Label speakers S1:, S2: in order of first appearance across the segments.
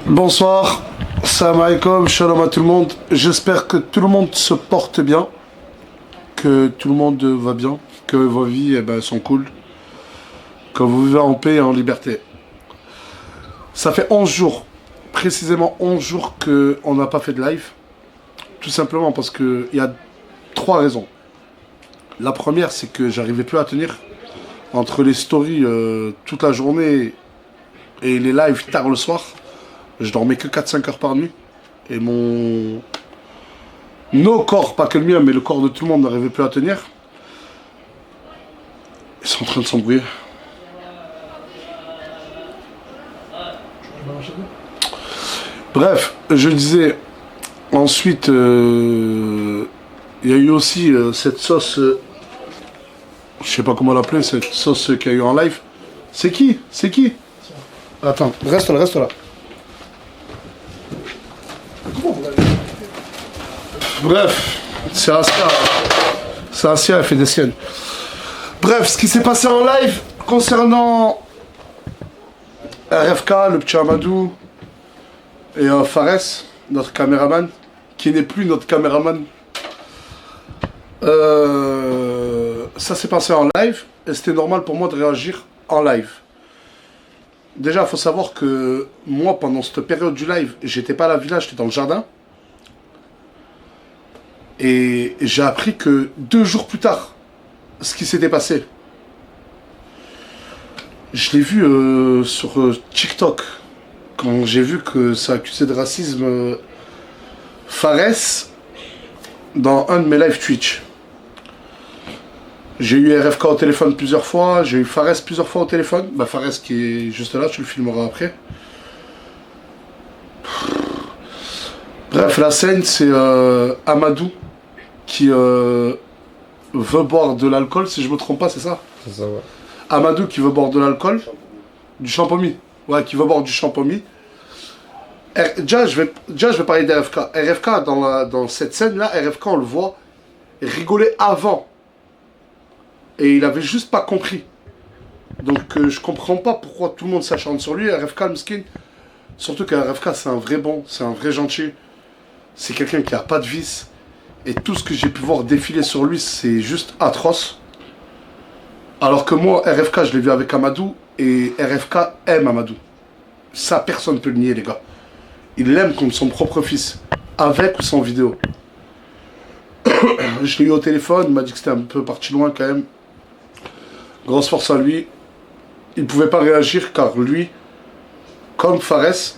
S1: Bonsoir, salam alaikum, shalom à tout le monde. J'espère que tout le monde se porte bien, que tout le monde va bien, que vos vies sont cool, que vous vivez en paix et en liberté. Ça fait 11 jours, précisément 11 jours qu'on n'a pas fait de live. Tout simplement parce qu'il y a 3 raisons. La première, c'est que j'arrivais plus à tenir entre les stories toute la journée et les lives tard le soir. Je dormais que 4-5 heures par nuit. Et nos corps, pas que le mien, mais le corps de tout le monde n'arrivait plus à tenir. Ils sont en train de s'embrouiller. Bref, je disais, ensuite, il y a eu aussi cette sauce, je sais pas comment l'appeler, cette sauce qu'il y a eu en live. C'est qui? C'est qui? Attends, reste là, reste là. Bref, c'est Asia, elle fait des siennes. Bref, ce qui s'est passé en live concernant RFK, le petit Amadou, et Fares, notre caméraman, qui n'est plus notre caméraman. Ça s'est passé en live, et c'était normal pour moi de réagir en live. Déjà, il faut savoir que moi, pendant cette période du live, j'étais pas à la villa, j'étais dans le jardin. Et j'ai appris que 2 jours plus tard, ce qui s'était passé, je l'ai vu sur TikTok, quand j'ai vu que ça accusait de racisme Fares dans un de mes live Twitch. J'ai eu RFK au téléphone plusieurs fois, j'ai eu Fares plusieurs fois au téléphone. Bah Fares qui est juste là, tu le filmeras après. Bref, la scène c'est Amadou qui veut boire de l'alcool, si je me trompe pas, c'est ça?
S2: C'est ça, ouais.
S1: Amadou qui veut boire de l'alcool, du champomis. Ouais, qui veut boire du champomis. Déjà, je vais parler d'RFK. RFK, dans cette scène-là, RFK, on le voit rigoler avant. Et il avait juste pas compris. Donc, je comprends pas pourquoi tout le monde s'acharne sur lui. RFK, le miskin. Surtout que RFK, c'est un vrai bon, c'est un vrai gentil. C'est quelqu'un qui a pas de vice. Et tout ce que j'ai pu voir défiler sur lui, c'est juste atroce. Alors que moi, RFK, je l'ai vu avec Amadou. Et RFK aime Amadou. Ça, personne ne peut le nier, les gars. Il l'aime comme son propre fils. Avec ou sans vidéo. Je l'ai eu au téléphone, il m'a dit que c'était un peu parti loin quand même. Grosse force à lui. Il ne pouvait pas réagir car lui, comme Fares,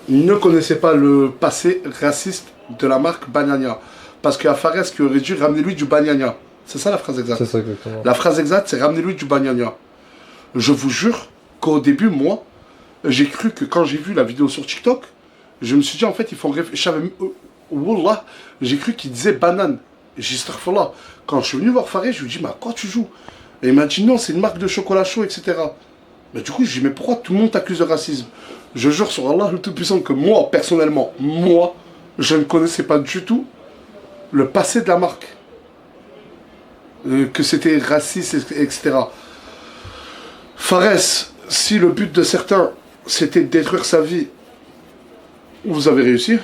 S1: ne connaissait pas le passé raciste de la marque Banania. Parce qu'il y a Fares qui aurait dû ramener lui du Banania. C'est ça la phrase exacte.
S2: C'est ça exactement.
S1: La phrase exacte, c'est ramener lui du Banania. Je vous jure qu'au début, moi, j'ai cru que quand j'ai vu la vidéo sur TikTok, je me suis dit en fait, ils font réfléchir. Wallah, j'ai cru qu'il disait banane. J'ai dit, astaghfirullah. Quand je suis venu voir Fares, je lui ai dit, mais à quoi tu joues? Et il m'a dit, non, c'est une marque de chocolat chaud, etc. Mais du coup, je lui ai dit, mais pourquoi tout le monde t'accuse de racisme? Je jure sur Allah le Tout-Puissant que moi, personnellement, je ne connaissais pas du tout le passé de la marque. Que c'était raciste, etc. Fares, si le but de certains, c'était de détruire sa vie, vous avez réussi.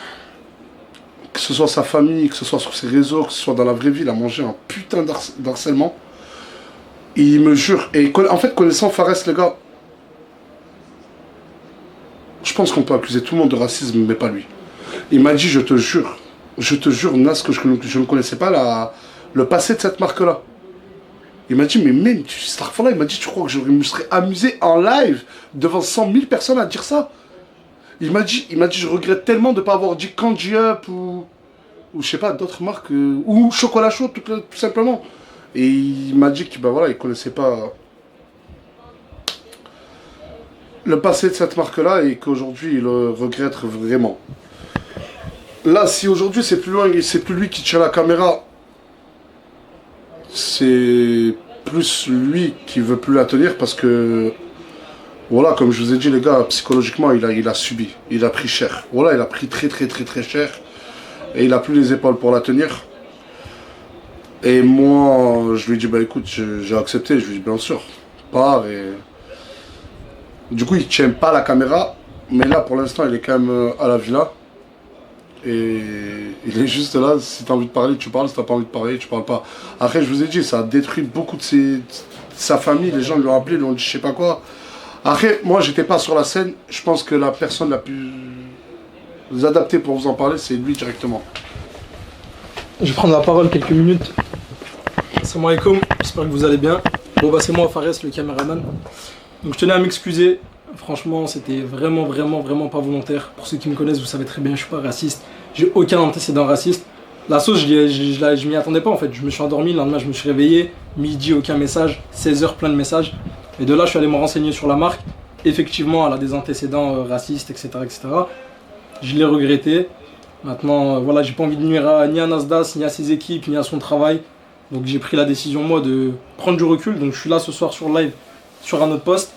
S1: Que ce soit sa famille, que ce soit sur ses réseaux, que ce soit dans la vraie vie, il a mangé un putain d'harcèlement. Il me jure, et en fait, connaissant Fares, les gars, je pense qu'on peut accuser tout le monde de racisme, mais pas lui. Il m'a dit, je te jure, Nas, que je ne connaissais pas le passé de cette marque-là. Il m'a dit, mais même, il m'a dit, tu crois que je me serais amusé en live devant 100 000 personnes à dire ça? Il m'a dit, je regrette tellement de ne pas avoir dit Candy Up ou je sais pas, d'autres marques, ou Chocolat Chaud, tout simplement. Et il m'a dit qu'il il connaissait pas le passé de cette marque-là et qu'aujourd'hui, il le regrette vraiment. Là, si aujourd'hui, c'est plus lui qui tient la caméra, c'est plus lui qui veut plus la tenir parce que, voilà, comme je vous ai dit, les gars, psychologiquement, il a subi, il a pris cher. Voilà, il a pris très cher et il a plus les épaules pour la tenir. Et moi, je lui ai dit, bah écoute, j'ai accepté, je lui ai dit, bien sûr, pars et... Du coup, il tient pas la caméra, Mais là, pour l'instant, il est quand même à la villa. Et il est juste là. Si tu as envie de parler, tu parles. Si tu n'as pas envie de parler, tu parles pas. Après, je vous ai dit, ça a détruit beaucoup de sa famille. Les gens lui ont appelé, lui ont dit je sais pas quoi. Après, moi, j'étais pas sur la scène. Je pense que la personne la plus adaptée pour vous en parler, c'est lui directement.
S2: Je vais prendre la parole quelques minutes. Assalamu alaikum, j'espère que vous allez bien. Bon bah c'est moi Fares, le caméraman. Donc je tenais à m'excuser. Franchement, c'était vraiment pas volontaire. Pour ceux qui me connaissent, vous savez très bien, je suis pas raciste. J'ai aucun antécédent raciste. La sauce, je m'y attendais pas en fait. Je me suis endormi, le lendemain je me suis réveillé. Midi, aucun message. 16h, plein de messages. Et de là, je suis allé me renseigner sur la marque. Effectivement, elle a des antécédents racistes, etc., etc. Je l'ai regretté. Maintenant, voilà, j'ai pas envie de nuire ni à Nasdaq, ni à ses équipes, ni à son travail. Donc j'ai pris la décision, moi, de prendre du recul. Donc je suis là ce soir sur live, sur un autre poste.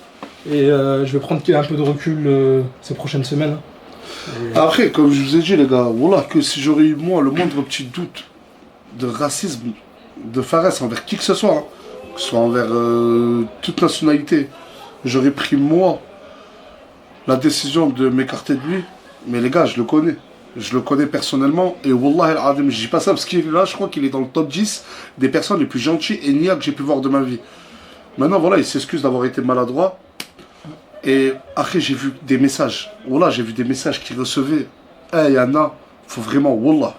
S2: Et je vais prendre un peu de recul ces prochaines semaines.
S1: Après, comme je vous ai dit, les gars, voilà, que si j'aurais eu, moi, le moindre petit doute de racisme de Fares envers qui que ce soit, hein, que ce soit envers toute nationalité, j'aurais pris, moi, la décision de m'écarter de lui. Mais les gars, je le connais. Je le connais personnellement. Et Wallah al-Adim, je dis pas ça parce qu'il est là, je crois qu'il est dans le top 10 des personnes les plus gentilles et niais que j'ai pu voir de ma vie. Maintenant, voilà, il s'excuse d'avoir été maladroit. Et après, j'ai vu des messages. Wallah, j'ai vu des messages qu'il recevait. Eh, il y en a, faut vraiment, Wallah.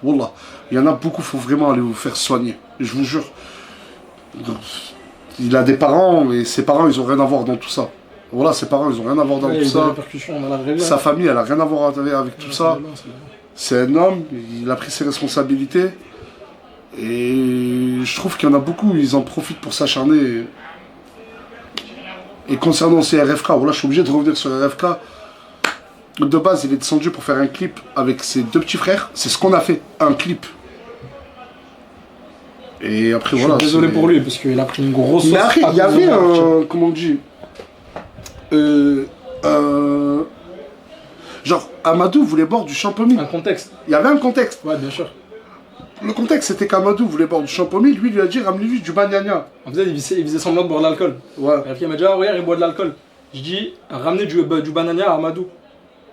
S1: Il y en a beaucoup, faut vraiment aller vous faire soigner. Je vous jure. Donc, il a des parents et ses parents, ils ont rien à voir dans tout ça. Voilà, ses parents, ils ont rien à voir dans tout ça. Sa famille, elle a rien à voir avec tout ça. C'est un homme, il a pris ses responsabilités. Et je trouve qu'il y en a beaucoup, ils en profitent pour s'acharner. Et concernant ces RFK, voilà, je suis obligé de revenir sur RFK. De base, il est descendu pour faire un clip avec ses deux petits frères. C'est ce qu'on a fait, un clip. Et après, voilà.
S2: Je suis désolé pour lui, parce qu'il a pris une grosse...
S1: Mais après, il y avait un... Comment on dit genre, Amadou voulait boire du champomis.
S2: Un contexte.
S1: Il y avait un contexte.
S2: Ouais, bien sûr.
S1: Le contexte, c'était qu'Amadou voulait boire du champomis. Lui, il lui a dit, ramenez-lui du bagnagna.
S2: En fait, il faisait semblant de boire de l'alcool.
S1: Ouais.
S2: Et il m'a dit, ah ouais, il boit de l'alcool. Je dis, ramenez du banania à Amadou.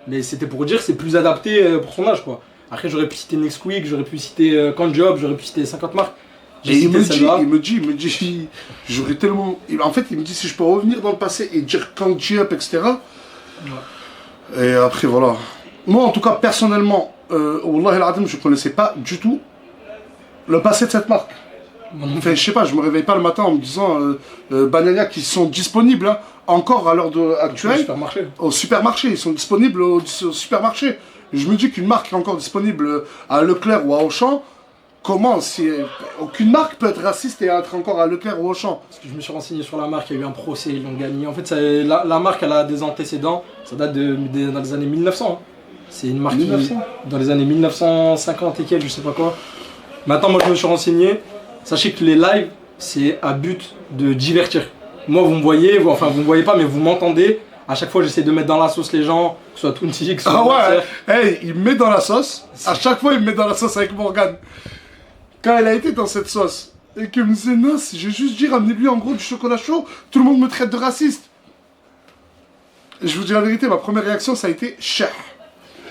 S2: Mais c'était pour dire que c'est plus adapté pour son âge, quoi. Après, j'aurais pu citer Nesquik, j'aurais pu citer Conjob, j'aurais pu citer 50 marques.
S1: Et il me dit, j'aurais tellement... En fait, il me dit si je peux revenir dans le passé et dire Conjob, etc. Ouais. Et après, voilà. Moi, en tout cas, personnellement, Wallah al-Adim, je ne connaissais pas du tout le passé de cette marque. Enfin, je sais pas, je me réveille pas le matin en me disant Banania qui sont disponibles hein, encore à l'heure actuelle au supermarché. Ils sont disponibles au supermarché. Je me dis qu'une marque est encore disponible à Leclerc ou à Auchan. Comment si aucune marque peut être raciste et être encore à Leclerc ou Auchan?
S2: Parce que je me suis renseigné sur la marque, il y a eu un procès, ils l'ont gagné. En fait, la marque elle a des antécédents, ça date dans les années 1900. Hein. C'est une marque dans les années 1950 et quelques, je sais pas quoi. Maintenant, moi je me suis renseigné. Sachez que les lives, c'est à but de divertir. Moi, vous me voyez, enfin vous me voyez pas, mais vous m'entendez. À chaque fois, j'essaie de mettre dans la sauce les gens, que ce soit Tounti, que ce soit...
S1: Ah ouais, hey, il me met dans la sauce. À chaque fois, il me met dans la sauce avec Morgane. Quand elle a été dans cette sauce, et qu'il me disait, non, j'ai juste dit, ramenez-lui en gros du chocolat chaud, tout le monde me traite de raciste. Et je vous dis la vérité, ma première réaction, ça a été, cher.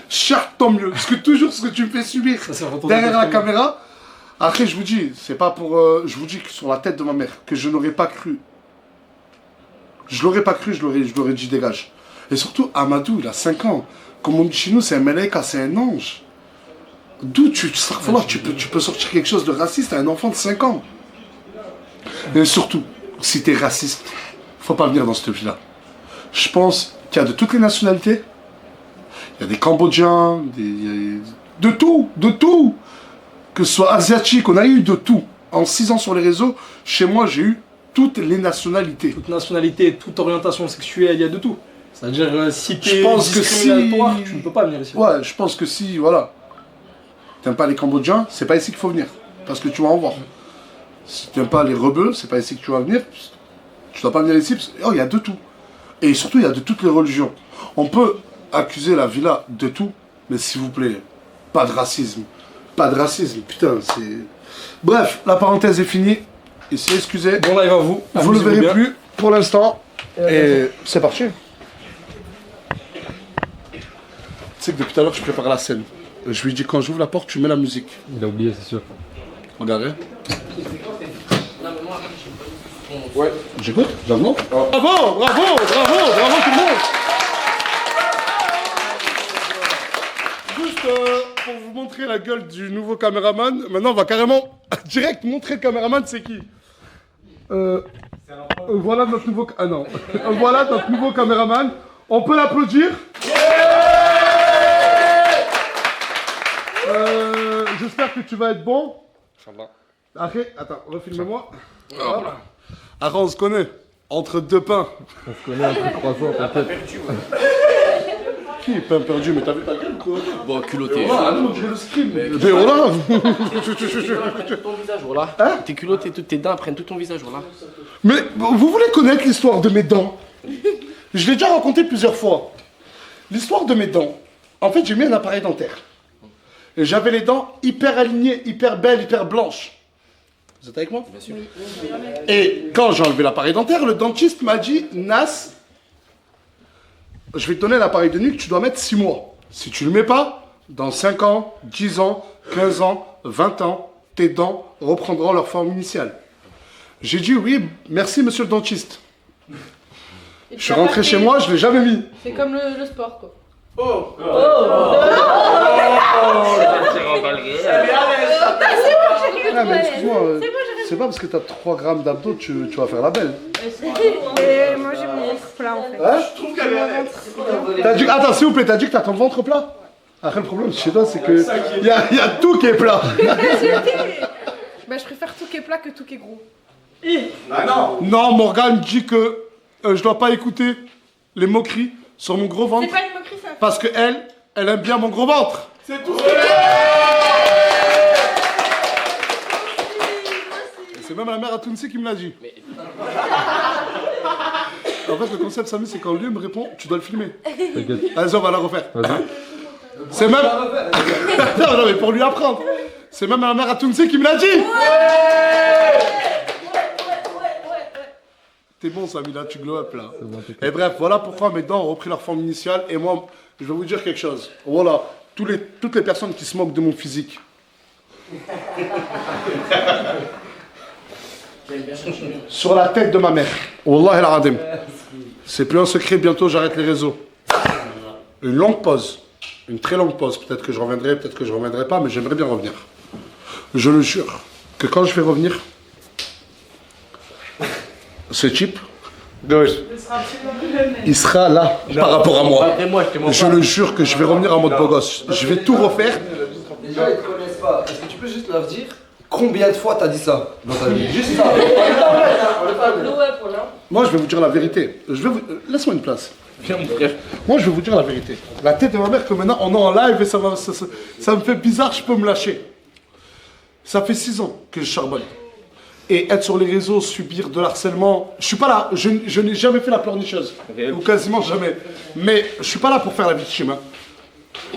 S1: Cher, tant mieux. Parce que toujours ce que tu me fais subir derrière la caméra... Après, je vous dis, c'est pas pour... je vous dis que sur la tête de ma mère, que je n'aurais pas cru. Je l'aurais pas cru, je l'aurais dit dégage. Et surtout, Amadou, il a 5 ans. Comme on dit chez nous, c'est un Melaika, c'est un ange. D'où tu peux sortir quelque chose de raciste à un enfant de 5 ans. Et surtout, si t'es raciste, faut pas venir dans cette ville-là. Je pense qu'il y a de toutes les nationalités. Il y a des Cambodgiens, de tout. Que ce soit asiatique, on a eu de tout. En 6 ans sur les réseaux, chez moi, j'ai eu toutes les nationalités.
S2: Toute nationalité, toute orientation sexuelle, il y a de tout. C'est-à-dire, si t'es
S1: discriminatoire,
S2: tu ne peux pas venir ici.
S1: Ouais, je pense que si, voilà. T'aimes pas les Cambodgiens, c'est pas ici qu'il faut venir. Parce que tu vas en voir. Si t'aimes pas les rebeux, c'est pas ici que tu vas venir. Tu dois pas venir ici, parce que, oh, il y a de tout. Et surtout, il y a de toutes les religions. On peut accuser la villa de tout, mais s'il vous plaît, pas de racisme. Pas de racisme, putain, c'est... Bref, la parenthèse est finie. Il s'est excusé.
S2: Bon live à vous.
S1: Vous ne le verrez plus pour l'instant. Et c'est parti. sais que depuis tout à l'heure, je prépare la scène. Je lui dis, quand j'ouvre la porte, tu mets la musique.
S3: Il a oublié, c'est sûr.
S1: Regardez. Ouais. J'écoute, j'avoue. Bravo, bravo, bravo, bravo tout le monde. Juste pour vous montrer la gueule du nouveau caméraman, maintenant on va carrément direct montrer le caméraman, c'est qui. Voilà notre nouveau... Ah non. Voilà notre nouveau caméraman. On peut l'applaudir. J'espère que tu vas être bon. Arrête, attends, refilme-moi. Après, on se connaît. Entre deux pains.
S3: On se connaît entre 3 ans, peut-être.
S1: Qui est pain perdu? Mais t'as vu ta gueule, quoi?
S4: Bon, culotté.
S1: Ah non, j'ai le stream. Mais voilà.
S4: Ton visage, voilà.
S1: Hein?
S4: Tes culottés, toutes tes dents prennent tout ton visage, voilà.
S1: Mais vous voulez connaître l'histoire de mes dents? Je l'ai déjà raconté plusieurs fois. L'histoire de mes dents. En fait, j'ai mis un appareil dentaire. Et j'avais les dents hyper alignées, hyper belles, hyper blanches. Vous êtes avec moi?
S4: Bien sûr.
S1: Et quand j'ai enlevé l'appareil dentaire, le dentiste m'a dit, Nas, je vais te donner l'appareil de nuque, tu dois mettre 6 mois. Si tu le mets pas, dans 5 ans, 10 ans, 15 ans, 20 ans, tes dents reprendront leur forme initiale. J'ai dit oui, merci monsieur le dentiste. Je suis rentré chez moi, je l'ai jamais mis.
S5: C'est comme le sport, quoi.
S1: Ah mais excuse-moi, c'est pas parce que t'as 3 grammes d'abdos tu vas faire la belle.
S5: Et moi j'ai mon ventre plat en fait.
S1: Hein? T'as dit, attends s'il vous plaît, t'as dit que t'as ton ventre plat? Après le problème chez toi c'est que y a tout qui est plat.
S5: Bah je préfère tout qui est plat que tout qui est gros.
S1: Non, Morgane dit que je dois pas écouter les moqueries sur mon gros ventre.
S5: C'est pas une moquerie ça.
S1: Parce que elle aime bien mon gros ventre. C'est tout. C'est même la mère à Tounsi qui me l'a dit. En fait, le concept, Samy, c'est quand lui me répond, tu dois le filmer.
S3: T'inquiète.
S1: Vas-y, on va la refaire.
S3: Vas-y.
S1: C'est même... non, mais pour lui apprendre. C'est même la mère à Tounsi qui me l'a dit. T'es bon, Samy, là, tu glow up, là.
S3: C'est bon, t'inquiète.
S1: Et bref, voilà pourquoi mes dents ont repris leur forme initiale. Et moi, je vais vous dire quelque chose. Voilà, toutes les personnes qui se moquent de mon physique. Sur la tête de ma mère. Wallah el Adim. C'est plus un secret, bientôt j'arrête les réseaux. Une longue pause. Une très longue pause. Peut-être que je reviendrai, peut-être que je reviendrai pas, mais j'aimerais bien revenir. Je le jure que quand je vais revenir, ce type, il sera là par rapport à moi.
S4: Après moi, je te mens
S1: Je
S4: pas.
S1: le jure que je vais revenir en mode beau gosse. Je vais tout refaire.
S6: Les gens ils te connaissent pas. Est-ce que tu peux juste leur dire combien de fois t'as dit ça dans ta vie? Juste ça.
S1: Moi, je vais vous dire la vérité. Laisse-moi une place.
S4: Viens, mon frère.
S1: Moi, je vais vous dire la vérité. La tête de ma mère que maintenant on est en live et ça me fait bizarre, je peux me lâcher. Ça fait 6 ans que je charbonne. Et être sur les réseaux, subir de l'harcèlement, je suis pas là, je n'ai jamais fait la pleurnicheuse. Ou quasiment jamais. Mais je suis pas là pour faire la victime. Hein.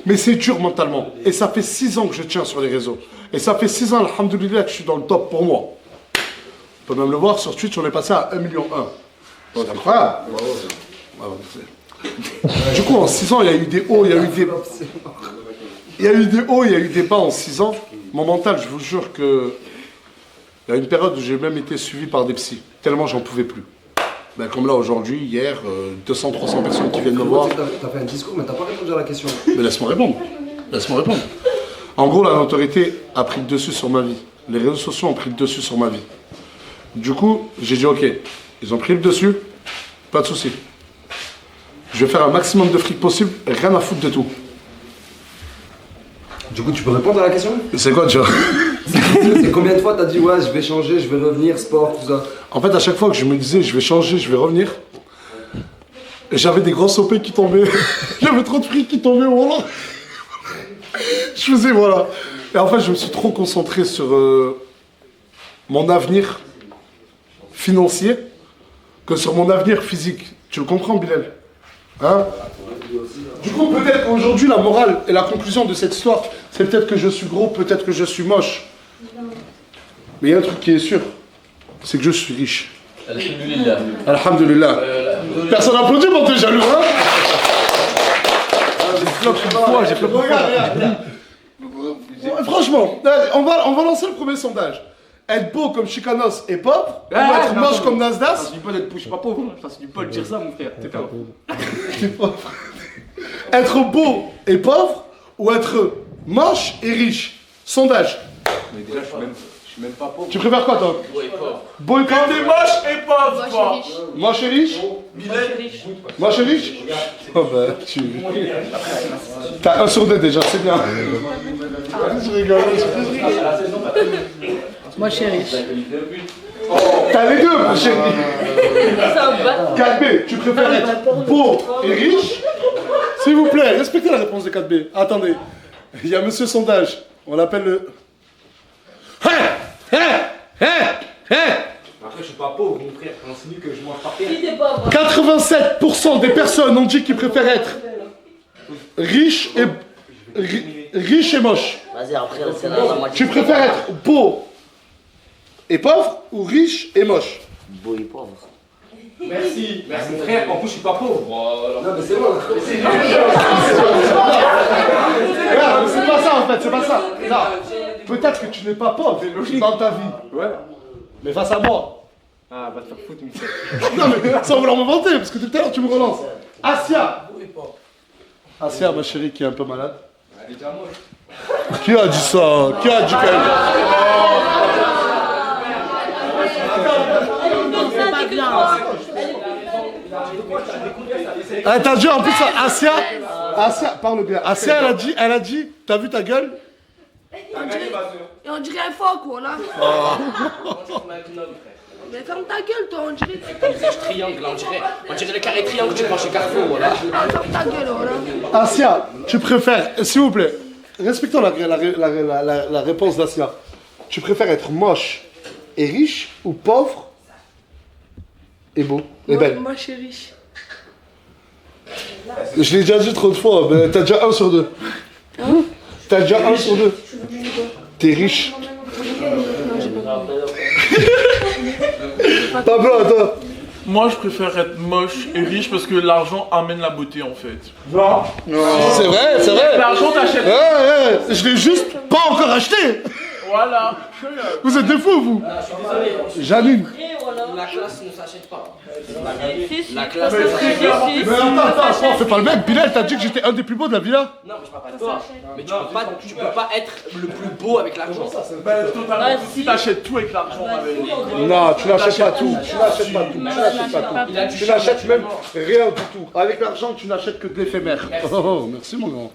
S1: Mais c'est dur mentalement. Et ça fait 6 ans que je tiens sur les réseaux. Et ça fait 6 ans, alhamdoulilah, que je suis dans le top pour moi. On peut même le voir sur Twitch, on est passé à 1,1 million. C'est incroyable. Du coup, en 6 ans, il y a eu des hauts, il y a eu des... Il y a eu des hauts, il y a eu des bas en 6 ans. Mon mental, je vous jure que... Il y a une période où j'ai même été suivi par des psys. Tellement j'en pouvais plus. Ben, comme là, aujourd'hui, hier, 200-300 personnes qui viennent me voir.
S6: T'as fait un discours mais t'as pas répondu à la question.
S1: Mais laisse-moi répondre. Laisse-moi répondre. En gros, la notoriété a pris le dessus sur ma vie. Les réseaux sociaux ont pris le dessus sur ma vie. Du coup, j'ai dit, ok, ils ont pris le dessus, pas de souci. Je vais faire un maximum de fric possible, rien à foutre de tout.
S6: Du coup tu peux répondre à la question?
S1: C'est quoi, tu vois?
S6: C'est combien de fois t'as dit ouais je vais changer, je vais revenir, sport, tout ça?
S1: En fait, à chaque fois que je me disais, je vais changer, je vais revenir, j'avais des grosses OP qui tombaient. J'avais trop de fric qui tombaient, voilà. Je faisais, voilà. Et en fait, je me suis trop concentré sur mon avenir financier que sur mon avenir physique. Tu le comprends, Bilal? Hein? Du coup, peut-être qu'aujourd'hui, la morale et la conclusion de cette histoire, c'est peut-être que je suis gros, peut-être que je suis moche. Mais il y a un truc qui est sûr, c'est que je suis riche.
S4: Alhamdulillah.
S1: Alhamdulillah. Personne n'applaudit, mon t'es jaloux, hein?
S2: clope une fois, j'ai fait beaucoup.
S1: Franchement, on va lancer le premier sondage. Être beau comme Chicanos et pauvre, ou être moche comme Nasdaq.
S4: C'est du Paul d'être je suis pas pauvre. C'est du Paul de dire ça, mon frère. T'es pauvre.
S1: T'es pauvre. Être beau et pauvre, ou être moche et riche. Sondage.
S4: Mais déjà, je suis même pas pauvre.
S1: Tu préfères quoi, toi?
S4: Ouais, pauvre.
S1: Beau et pauvre?
S7: T'es moche et pauvre,
S5: Moi, je suis
S7: quoi.
S5: riche.
S1: Moche et riche? Moche et riche? Oh bah, tu... T'as 1 sur 2 déjà, c'est bien. Je rigole.
S5: Moi, je suis riche.
S1: T'as les deux, ma chérie. 4B, tu préfères être beau et riche? S'il vous plaît, respectez la réponse de 4B. Attendez, il y a monsieur sondage. On l'appelle le...
S4: Après, je suis pas pauvre, mon frère. On s'est dit que je mange par terre.
S1: 87% des personnes ont dit qu'ils préfèrent être riches et... riches et moches.
S8: Vas-y, après, c'est la moitié.
S1: Tu préfères être beau et pauvre ou riche et moche?
S8: Beau et pauvre.
S4: Merci. Merci, mon frère. En plus, je suis pas pauvre.
S6: Non, mais c'est bon.
S1: Regarde, c'est pas ça en fait, c'est pas ça. Non. Peut-être que tu n'es pas pauvre dans ta vie.
S4: Ouais.
S1: Mais face à moi.
S4: Ah, va te faire foutre, mon frère.
S1: Non mais sans vouloir me vanter, parce que tout à l'heure tu me relances. Asia. Asia, ma chérie, qui est un peu malade.
S4: Elle est déjà moche.
S1: Qui a dit ça? Qui a dit qu'elle... Ah, t'as dit en plus Asia, parle bien. Asia, elle a dit, t'as vu ta gueule?
S5: Et on dirait un phoque, quoi, là. Mais ferme ta gueule, toi, on dirait.
S4: Triangle, là, on dirait le carré triangle que tu prends chez Carrefour, voilà.
S5: Ferme ta gueule, voilà.
S1: Asia, tu préfères, s'il vous plaît, respectons la réponse d'Asia. Tu préfères être moche et riche ou pauvre et beau et belle?
S5: Moi, je suis riche.
S1: Je l'ai déjà dit trop de fois, mais t'as déjà 1 sur 2. T'as déjà 1 sur 2. T'es riche. Pablo, attends.
S7: Moi, je préfère être moche et riche parce que l'argent amène la beauté, en fait.
S1: C'est vrai, c'est vrai.
S7: L'argent t'achète.
S1: Ouais, je l'ai juste pas encore acheté.
S7: Voilà.
S1: Vous êtes des fous, vous. Janine.
S4: La classe ne s'achète pas.
S5: La
S4: classe
S5: ne s'achète pas.
S1: Mais attends, fais pas le mec. Bilal, t'as dit que j'étais un des plus beaux de la villa.
S4: Non, mais je parle pas de toi. Mais tu peux pas être le plus beau avec l'argent.
S7: Ben, totalement. Si t'achètes tout avec l'argent,
S1: Non, tu n'achètes pas tout. Tu n'achètes pas tout. Tu n'achètes pas tout. Tu n'achètes même rien du tout. Avec l'argent, tu n'achètes que de l'éphémère. Oh, merci mon grand.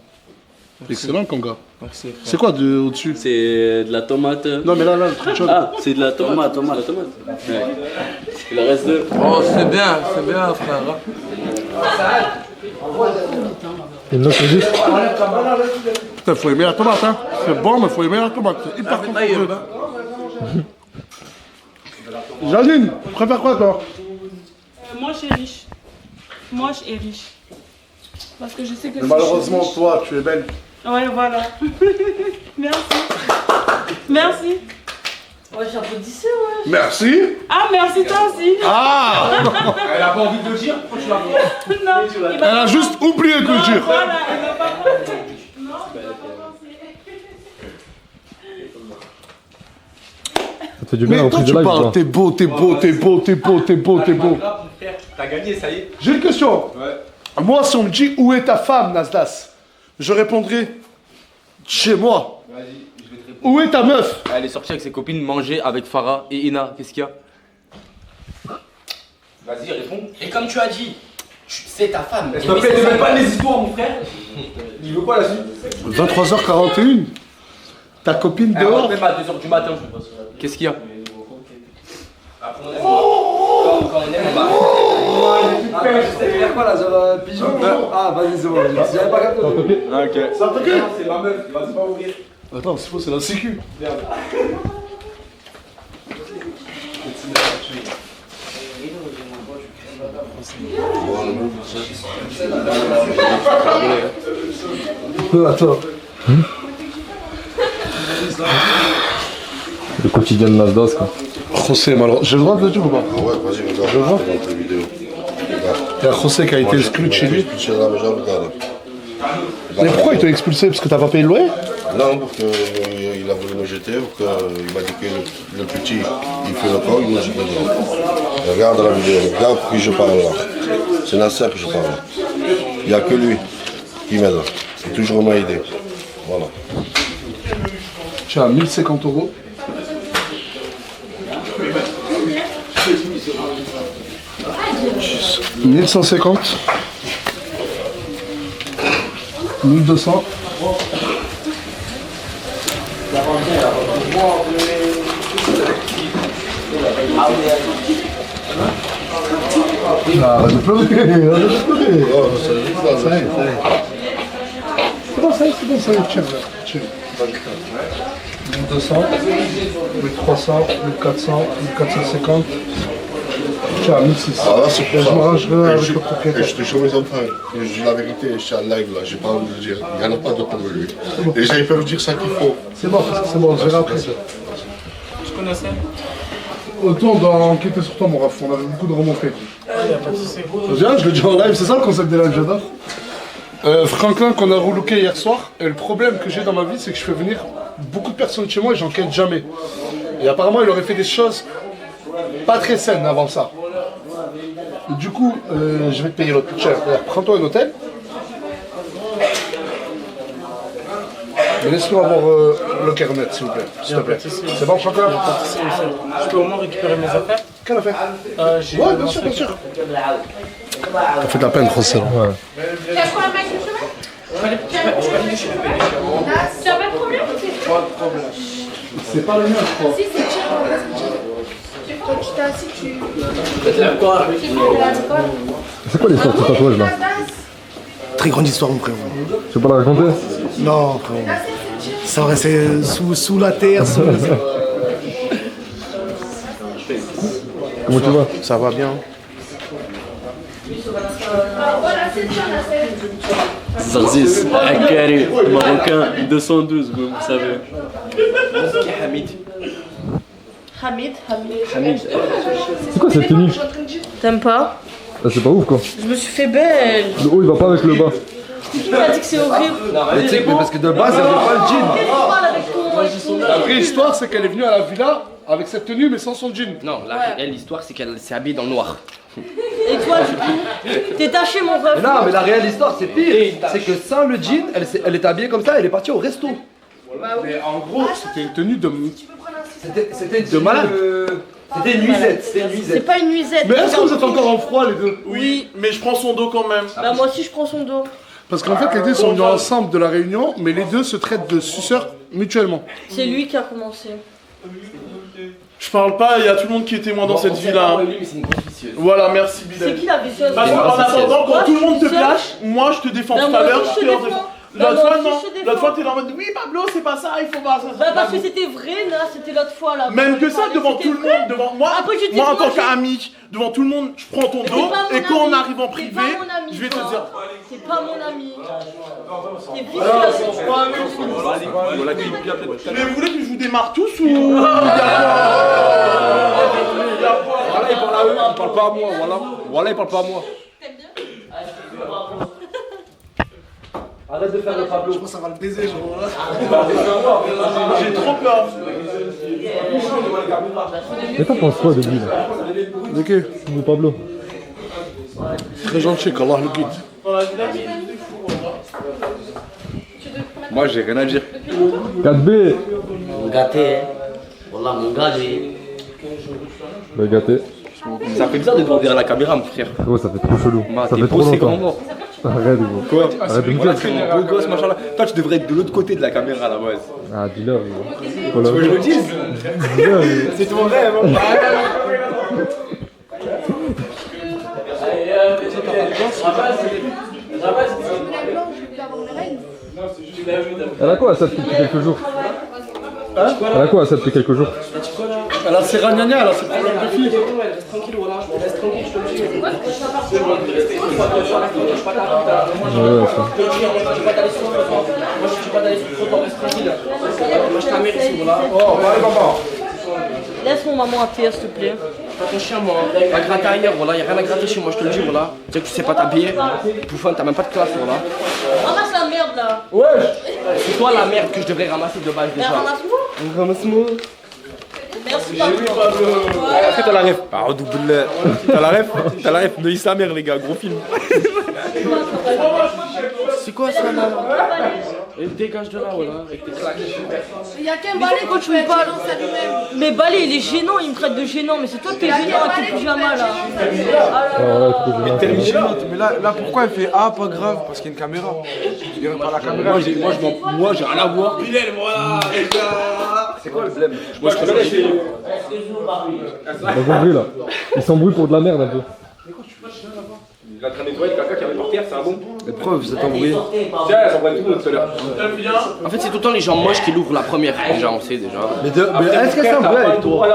S1: Excellent, Konga.
S2: Merci.
S1: C'est quoi au-dessus?
S9: C'est de la tomate.
S1: Non, mais là, le truc chaud.
S9: Ah, c'est de la tomate. Ouais. Il reste deux.
S2: Oh, c'est bien, frère.
S1: Putain, faut aimer la tomate, hein. C'est bon, mais faut aimer la tomate. C'est hyper compliqué. Janine, tu préfères quoi, toi?
S10: Moi, je suis riche. Moche et riche. Parce que je sais que
S1: Mais malheureusement, toi, tu es belle.
S10: Ouais, voilà. Merci. Merci.
S8: Ouais, j'applaudissais, ouais.
S1: Merci.
S10: Ah, merci toi aussi.
S1: Ah.
S4: Elle a pas envie de le dire. Faut que tu la fasses.
S10: Non, il
S1: Elle a juste oublié de le dire.
S10: Voilà, elle m'a pas pensé. Non, il m'a pas pensé.
S3: Ça fait du bien
S1: Mais
S3: en
S1: toi,
S3: plus de
S1: tu
S3: live,
S1: parles,
S3: quoi.
S1: t'es beau, t'es beau, t'es beau, t'es beau, t'es beau, t'es beau.
S4: T'as gagné, ça y est.
S1: J'ai une question.
S4: Ouais.
S1: Moi, si on me dit où est ta femme, Nasdas, je répondrai chez moi.
S4: Vas-y, je vais te répondre.
S1: Où est ta meuf?
S4: Elle est sortie avec ses copines manger avec Farah et Ina. Qu'est-ce qu'il y a? Vas-y, réponds. Et comme tu as dit, c'est ta femme. S'il te plaît, ne mêle pas les histoires, mon frère. Il veut quoi la suite?
S1: 23h41. Ta copine dehors?
S4: Même à 2h du matin. Qu'est-ce qu'il y a? Après, on aime. Quand on aime, on va.
S6: Ah, c'était clair quoi là, genre pigeon? Ah, vas-y, c'est bon, j'avais pas capté.
S4: Ah, ok.
S1: Ça te plaît?
S4: C'est ma meuf, vas-y pas ouvrir.
S1: Attends, c'est faux, c'est la sécu. Attends.
S3: Le quotidien de Nasdaq, quoi.
S1: José, malheureusement. J'ai le droit de le dire ou pas?
S11: Ah ouais, vas-y, regarde.
S1: Je le vois.
S11: Dans ta vidéo.
S1: Il y a José qui a été exclu de chez lui.
S11: Je suis là, mais je regarde.
S1: Mais pourquoi ils t'ont expulsé? Parce que t'as pas payé le loyer?
S11: Non, parce qu'il a voulu me jeter, parce qu'il m'a dit que le petit, il fait le corps, il me jette dedans. Regarde la vidéo, regarde qui je parle là. C'est Nasser que je parle là. Il n'y a que lui qui m'aide. Il toujours m'a aidé. Voilà.
S1: Tu as 1050 euros. « 1150 » 1200 arrête de pleurer, arrête de pleurer. Ça y est. C'est bon, ça y est, tiens, tiens. 1200, 1300, 1400, 1450. Tu as 1600.
S11: Ah, c'est pour
S1: je
S11: ça.
S1: m'arrangerai avec le propriétaire.
S11: Et je te jure mes enfants, je dis la vérité, je suis en live là, j'ai pas envie de le dire. Il n'y en a pas d'autre comme lui. Les gens ils peuvent dire ça qu'il faut.
S1: C'est bon, je verrai après.
S7: Tu connaissais?
S1: Autant on doit enquêter sur toi, mon raf, on avait beaucoup de remontées.
S7: Y'a pas de soucis.
S1: Viens, je le dis en live, c'est ça le concept des lives, j'adore. Franklin qu'on a relooké hier soir, et le problème que j'ai dans ma vie, c'est que je fais venir beaucoup de personnes chez moi et j'enquête jamais. Et apparemment, il aurait fait des choses pas très saines avant ça. Et du coup, je vais te payer l'autre cher. Prends-toi un hôtel. Mais laisse-nous avoir le carnet, s'il vous plaît. S'il te plaît. C'est bon, Franklin?
S7: Je peux au moins récupérer mes affaires?
S1: Quelle affaire?
S7: Ouais,
S1: bien sûr, bien sûr. Ça fait de la peine, José.
S5: Tu as quoi, mec, le chemin? Tu as pas de problème?
S1: Pas de problème. C'est pas le mien, je crois.
S5: Si, c'est cher, quand tu t'es assis, tu...
S3: C'est quoi l'histoire de ce tatouage là?
S6: Très grande histoire, mon frère.
S3: Tu peux pas la raconter?
S6: Non, frère. Ça restait sous la terre.
S3: Comment tu vas?
S6: Ça va bien.
S9: Zarzis, Akari, Marocain, 212, vous savez.
S8: Hamid.
S3: C'est quoi cette tenue?
S8: T'aimes pas?
S3: Ah, c'est pas ouf quoi.
S8: Je me suis fait belle.
S3: Le haut il va pas avec le bas.
S8: Qui m'a dit que c'est horrible?
S6: Mais tu sais, parce que de base, elle veut pas le jean.
S1: La vraie histoire, c'est qu'elle est venue à la villa avec cette tenue, mais sans son jean.
S4: Non, l'histoire, c'est qu'elle s'est habillée dans le noir.
S8: Et toi, t'es taché, mon ref.
S6: Non, mais la réelle histoire, c'est pire. C'est que sans le jean, elle est habillée comme ça, elle est partie au resto.
S1: Mais en gros, c'était une tenue de...
S6: C'était de malade. C'était une nuisette.
S8: C'est pas une nuisette.
S1: Mais est-ce que vous êtes encore en froid, les deux?
S7: Oui, mais je prends son dos quand même.
S8: Bah, moi aussi, je prends son dos.
S1: Parce qu'en fait, les deux sont venus ensemble de la réunion, mais les deux se traitent de suceurs mutuellement.
S8: C'est lui qui a commencé.
S7: Je parle pas, il y a tout le monde qui est témoin dans cette vie-là. Voilà, merci
S8: C'est
S7: Bilal.
S8: qui la vicieuse?
S7: Parce qu'en attendant, quand tout le monde te clash, moi je te défends tout à l'heure, je te leur défends. L'autre fois, non. L'autre fois, t'es là en mode oui, Pablo, c'est pas ça, il faut pas ça.
S8: Bah, parce que c'était vrai, là, c'était l'autre fois, là.
S7: Même que ça, devant tout le monde, devant moi,
S8: Après, je dis,
S7: moi en
S8: moi,
S7: tant qu'ami, devant tout le monde, je prends ton dos,
S8: pas mon
S7: et quand on
S8: ami.
S7: arrive en
S8: C'est
S7: privé,
S8: pas mon ami,
S7: je vais te
S8: toi.
S7: dire.
S8: C'est pas mon ami. T'es vicieux.
S7: Mais vous voulez que je vous démarre tous ou.
S6: Voilà, il parle à eux, il parle pas à moi. Voilà, il parle pas à moi. Arrête de faire le Pablo. Je pense que ça va le baiser, genre.
S7: J'ai trop peur.
S3: Mais t'en penses quoi de lui là?
S1: De qui?
S3: De Pablo?
S1: Très gentil, qu'Allah le guide.
S6: Moi, j'ai rien à dire.
S3: 4B.
S8: Gâté, hein. Wallah, mon gars, lui.
S3: Bah gâté.
S4: Ça fait bizarre de devoir dire à la caméra, mon frère.
S3: Oh ça fait trop chelou.
S4: Bah,
S3: Ça
S4: t'es
S3: fait trop
S4: beau, c'est grand
S3: longtemps.
S4: mort.
S3: Arrête gros.
S4: Quoi?
S3: Arrête de me
S4: Voilà,
S3: dire.
S4: c'est un beau gosse, machin là. Toi, tu devrais être de l'autre côté de la caméra à la base.
S3: Ah dis-leur gros.
S4: Tu veux que je le dise?
S3: Dis-leur.
S4: C'est ton rêve, hein.
S3: Elle a quoi ça depuis quelques jours? Elle a quoi ça depuis quelques jours?
S1: Elle a ses ragnagnas, elle a ses problèmes de fille.
S3: Ouais ça.
S8: Laisse mon maman à terre, s'il te plaît.
S4: Pas ton chien, moi. Pas gratter ailleurs, voilà. Y'a rien à gratter chez moi, je te le dis, voilà. Tu sais que tu sais pas t'habiller. Bouffon, t'as même pas de classe, voilà.
S8: Ramasse la merde,
S5: là.
S4: Ouais. C'est toi la merde que je devrais ramasser de base
S5: Mais
S4: déjà.
S5: ramasse-moi.
S4: Ramasse-moi.
S5: Merci Pablo.
S3: Est-ce que t'as la ref? Ah, double. T'as la ref? T'as la ref? Neuilly sa mère, les gars, gros film.
S4: C'est quoi ça là? Et dégage de là, voilà, avec tes claques.
S5: Il y a qu'un balai quand tu me balances à lui-même.
S10: Mais Balai, il est gênant, il me traite de gênant. Mais c'est toi qui es gênant avec ton pyjama là.
S3: Mais là, pourquoi elle fait ah, pas grave? Parce qu'il y a une caméra. Je dirais pas la caméra. Moi, j'ai rien à voir.
S7: Bilal, voilà, les gars.
S6: C'est quoi le blême?
S3: Moi, je connais. T'as compris là? Ils s'embrouillent pour de la merde un peu. Il a traîné nettoyer le caca qui avait par terre, c'est un bon.
S6: Les preuves, vous êtes embrouillés.
S3: Tiens, elle s'en va tout le monde tout à l'heure.
S4: En fait, c'est tout le temps les gens moches qui l'ouvrent la première. Déjà, on sait déjà.
S6: Mais est-ce qu'elle s'embrouille avec toi?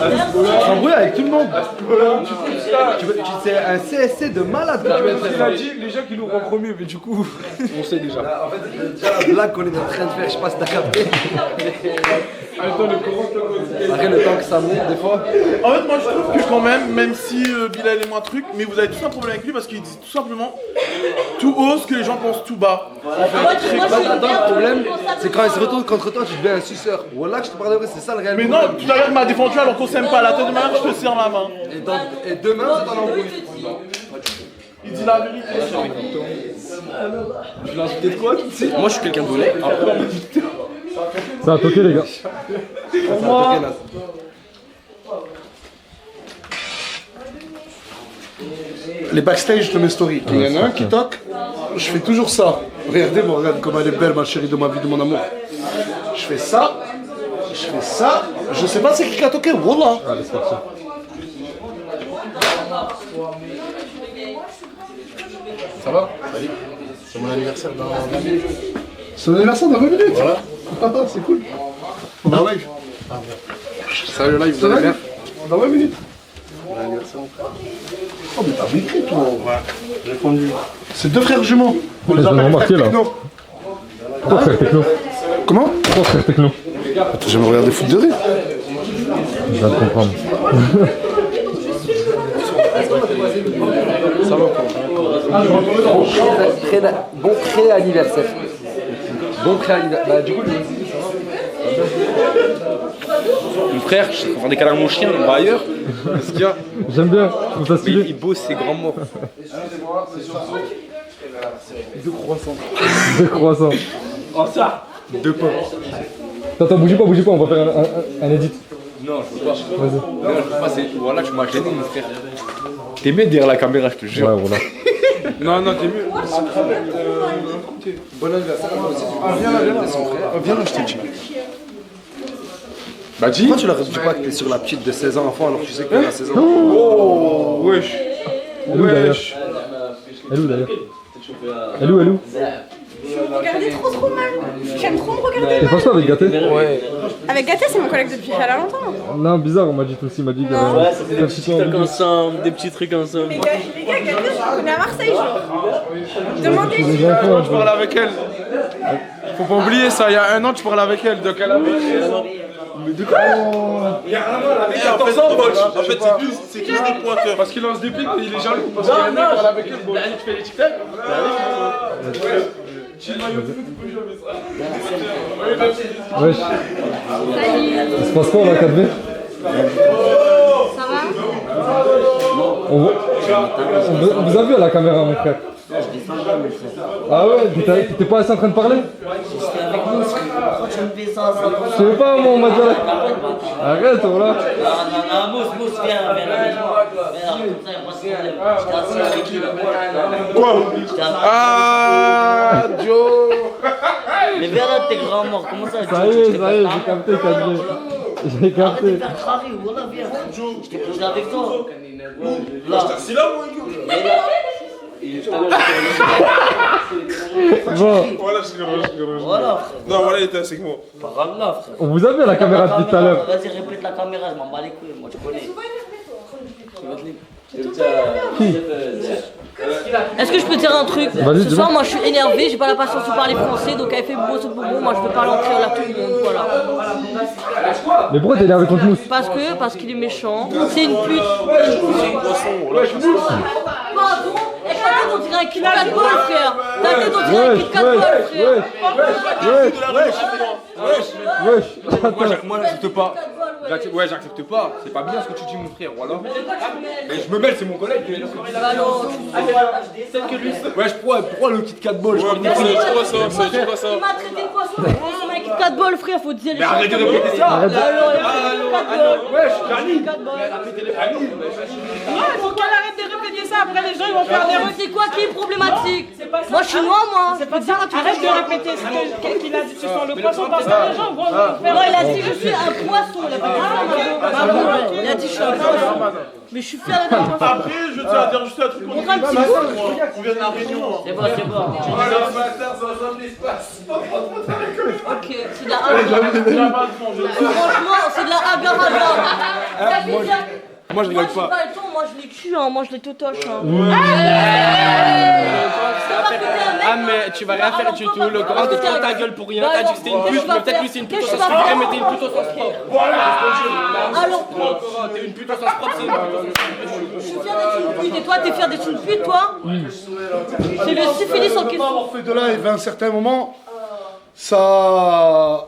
S6: Elle s'embrouille avec tout le monde. C'est un CSC de malade quand même.
S3: Il a dit les gens qui l'ouvrent en premier, mais du coup, on sait déjà.
S6: En fait, c'est déjà la blague qu'on est en train de faire, je sais pas si t'as capté. Après le temps que ça monte des fois.
S7: En fait, moi je trouve que quand même si Bilal est moins truc, mais vous avez tous un problème avec lui parce qu'il dit tout simplement tout haut ce que les gens pensent tout bas.
S6: Le problème, c'est quand il se retourne contre toi, tu deviens un suceur. Voilà que je te parle de vrai, c'est ça le réel.
S7: Mais non, tout à l'heure il m'a défendu alors qu'on s'aime pas. La tête de ma mère, je te serre la main.
S6: Et demain, c'est en embrouille.
S7: Il dit la vérité.
S6: Je l'ai insulté de quoi?
S4: Moi, je suis quelqu'un d'honnête.
S3: Ça a toqué, les gars.
S1: Les backstage de mes stories. Il y en a un qui toque, je fais toujours ça. Regardez-moi, regarde comme elle est belle, ma chérie de ma vie, de mon amour. Je fais ça, je sais pas c'est qui a toqué, wallah.
S3: Allez, c'est parti.
S1: Ça va? Salut. C'est mon anniversaire dans 20 minutes. C'est mon anniversaire dans 20 minutes? Voilà. C'est cool. On est en live.
S3: Salut, live, vous allez bien?
S1: Dans 20 minutes. Mon anniversaire. Oh, mais t'as écrit, toi. J'ai répondu. C'est deux frères jumeaux. On les
S3: J'en ai
S1: appelle
S3: remarqué,
S1: frères
S3: là.
S1: techno.
S3: Pourquoi frère techno?
S1: Comment?
S3: Pourquoi frère techno?
S1: Attends, j'aime regarder foot de rire.
S3: Je viens de comprendre.
S6: Ça va bon pré-anniversaire. Bon pré-anniversaire. Bah, du coup,
S3: Mon frère, je suis en train de câlins à mon chien, il va ailleurs. Qu'est-ce qu'il y a? J'aime bien, je trouve ça stylé.
S9: Il bosse ses grands morts.
S3: Deux croissants.
S9: Oh ça.
S3: Deux pommes. Attends, bougez pas, on va faire un edit.
S9: Non, je peux pas.
S3: Vas-y.
S9: Non, je peux pas, c'est... Voilà, tu m'as gêné, mon frère. T'es mieux derrière la caméra, je te jure.
S3: Ouais, voilà.
S9: Non, t'es mieux.
S6: bon anniversaire.
S3: Viens là, je t'ai dit. Bah dis.
S6: Pourquoi tu leur dis pas que t'es sur la petite de 16 ans enfant alors que tu sais qu'elle a 16 ans?
S3: Oh, wesh. Elle est où d'ailleurs? Elle est où?
S5: Vous regardez trop mal. J'aime trop me regarder
S3: T'es
S5: mal.
S3: pas ça avec Gaté? Ouais.
S5: Avec Gaté, c'est mon collègue depuis très longtemps.
S3: Non, bizarre, on m'a dit aussi, il m'a dit qu'il y avait
S9: Ouais, ça fait des petits trucs ensemble, des petits trucs ensemble.
S5: Les gars, Gaté, je le connais à Marseille, genre. Demandez.
S3: Tu
S7: parles avec elle. Faut pas oublier ça, il y a un an tu parlais avec elle, donc elle avait.
S3: Mais de quoi?
S7: Il y a un an, elle avait 14 ans, en fait, c'est juste des pointeurs. Parce qu'il lance des pics et il est jaloux. Parce qu'il y a un an, elle avec elle, tu fais les TikTok.
S3: Wesh. Il se passe quoi là, 4V?
S5: Ça va?
S3: On vous a vu à la caméra, mon frère. Ah ouais, t'étais pas assez en train de parler?
S8: J'étais avec nous, pourquoi tu me fais ça?
S3: Je sais pas, moi, on m'a dit. Arrête, voilà.
S8: Non, Mousse, viens, comme ça, y'a pas de problème. J'étais assis avec lui là.
S7: Quoi?
S8: Ah,
S7: Joe.
S8: Mais viens là, t'es grand mort, comment ça?
S3: Ça y est, j'ai capté, 4V. J'ai
S8: Arrête de
S3: capté.
S8: faire crarer, voilà, viens. Je t'ai posé avec toi.
S7: Là, c'est là, moi,
S3: Bon,
S7: voilà, je
S8: Voilà, frère.
S7: Non, voilà, il était avec moi.
S8: Par Allah, frère.
S3: on vous a vu à la caméra depuis tout à l'heure.
S8: Vas-y, répète la caméra, je m'en bats les couilles, moi, tu connais.
S10: Est-ce que je peux te dire un truc?
S3: Vas-y,
S10: Ce
S3: dis-moi.
S10: soir, moi je suis énervé, j'ai pas la patience de parler français, donc elle fait bobo, moi je peux pas l'entrer là tout le monde, voilà.
S3: Mais pourquoi t'es énervé contre Mousse?
S10: Parce qu'il est méchant, c'est une pute.
S5: Pardon,
S8: tête, on dirait un Kit Kat Ball, frère. Ta tête, on dirait un Kit Kat Ball, frère.
S9: Moi, j'accepte pas. Ouais, j'accepte pas. C'est pas bien ce que tu dis, mon frère, voilà. Mais je me mêle, c'est mon collègue.
S8: Bah non,
S9: Peut-être que lui. Ouais, pourquoi le Kit Kat Ball? Je
S8: il m'a traité de poisson, mais c'est un Kit Kat Ball, frère, faut dire les
S9: Mais
S8: choses.
S9: arrêtez de répéter ça.
S8: Alors,
S9: Wesh, Carly.
S10: Non, il faut qu'elle arrête de répéter ça. Après, les gens ils vont faire des
S8: c'est quoi qui est problématique? Moi, je suis noire, moi.
S10: C'est pas ça. Arrête de répéter ce qu'il a dit sur le poisson parce que les gens vont faire.
S8: Non, il a dit je suis un poisson. Il a pas dit ça, il a dit je suis un poisson. Mais je suis fier d'être un poisson.
S7: Après, je tiens à dire juste un truc. On vient de la Réunion.
S8: C'est bon, c'est bon. Ok, c'est de la franchement, c'est de la agar-agar.
S9: Moi, je rigole pas.
S8: Moi, je l'ai cul, hein. Moi, je l'ai totoche.
S4: Ah mais tu vas rien faire du tout, le grand te prend ta gueule pour rien, t'as dit que c'était une pute, mais peut-être lui c'est une pute au sens propre, mais t'es une pute au sens propre.
S8: Alors,
S4: t'es une pute au sens propre, c'est une pute au sens propre.
S8: je suis fier d'être une pute, et toi, t'es fier d'être une pute, toi? C'est le syphilis en question.
S1: Avoir fait de live à un certain moment, ça,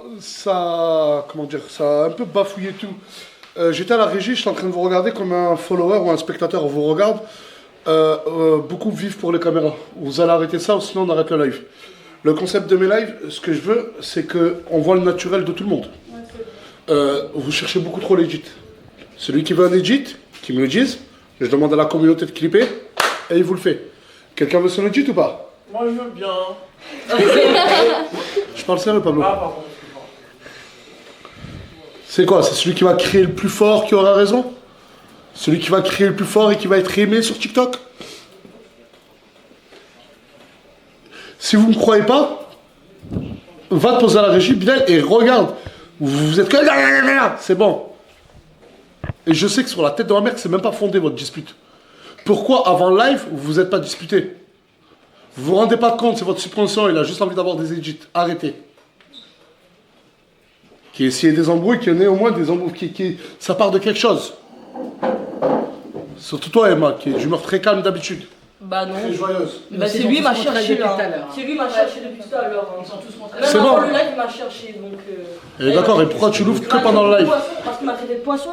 S1: comment dire, ça a un peu bafouillé tout. J'étais à la régie, j'étais en train de vous regarder comme un follower ou un spectateur vous regarde. Beaucoup vivent pour les caméras. Vous allez arrêter ça ou sinon on arrête le live. Le concept de mes lives, ce que je veux, c'est qu'on voit le naturel de tout le monde. Vous cherchez beaucoup trop l'edit. Celui qui veut un edit, qui me le dise, je demande à la communauté de clipper et il vous le fait. Quelqu'un veut son edit ou pas?
S7: Moi, je veux bien.
S1: Je parle sérieux, Pablo.
S7: Ah, pardon.
S1: C'est quoi? C'est celui qui va crier le plus fort qui aura raison? Celui qui va crier le plus fort et qui va être aimé sur TikTok? Si vous ne me croyez pas, va te poser à la régie, Bilal, et regarde. Vous êtes que... C'est bon. Et je sais que sur la tête de ma mère, c'est même pas fondé votre dispute. Pourquoi avant le live, vous vous êtes pas disputé? Vous vous rendez pas compte, c'est votre subconscient, il a juste envie d'avoir des edits. Arrêtez. Qui essayait des embrouilles, qui en ait au moins des embrouilles, ça part de quelque chose. Surtout toi, Emma, qui est d'humeur très calme d'habitude.
S8: Bah non.
S1: Très joyeuse.
S8: Bah c'est lui qui m'a cherché là. C'est lui qui m'a cherché depuis tout à l'heure. Ils sont tous rentrés. Même avant le live, il m'a cherché donc.
S1: Et d'accord, et pourquoi tu l'ouvres que pendant le live?
S8: Parce qu'il m'a traité de poisson.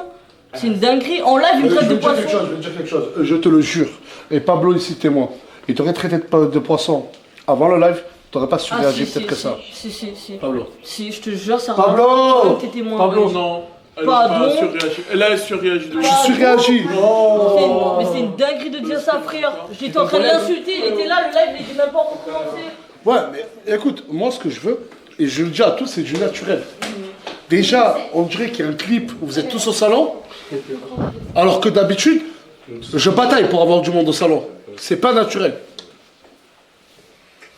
S8: C'est une dinguerie. En live, il me traite de poisson.
S1: Je vais te dire quelque chose. Je te le jure. Et Pablo ici, témoin. Il t'aurait traité de poisson avant le live. T'aurais pas su réagir peut-être que ça.
S8: Si.
S1: Pablo.
S8: Si, je te jure, ça
S1: Pablo.
S8: T'es témoin.
S7: Pablo, non.
S8: Pardon.
S7: Elle a surréagi.
S1: Je surréagis.
S8: Mais c'est une dinguerie de dire ça, frère. J'étais en train de l'insulter, il était là, le live, il était même pas encore commencé.
S1: Ouais, mais écoute, moi ce que je veux, et je le dis à tous, c'est du naturel. Déjà, on dirait qu'il y a un clip où vous êtes tous au salon, alors que d'habitude, je bataille pour avoir du monde au salon. C'est pas naturel.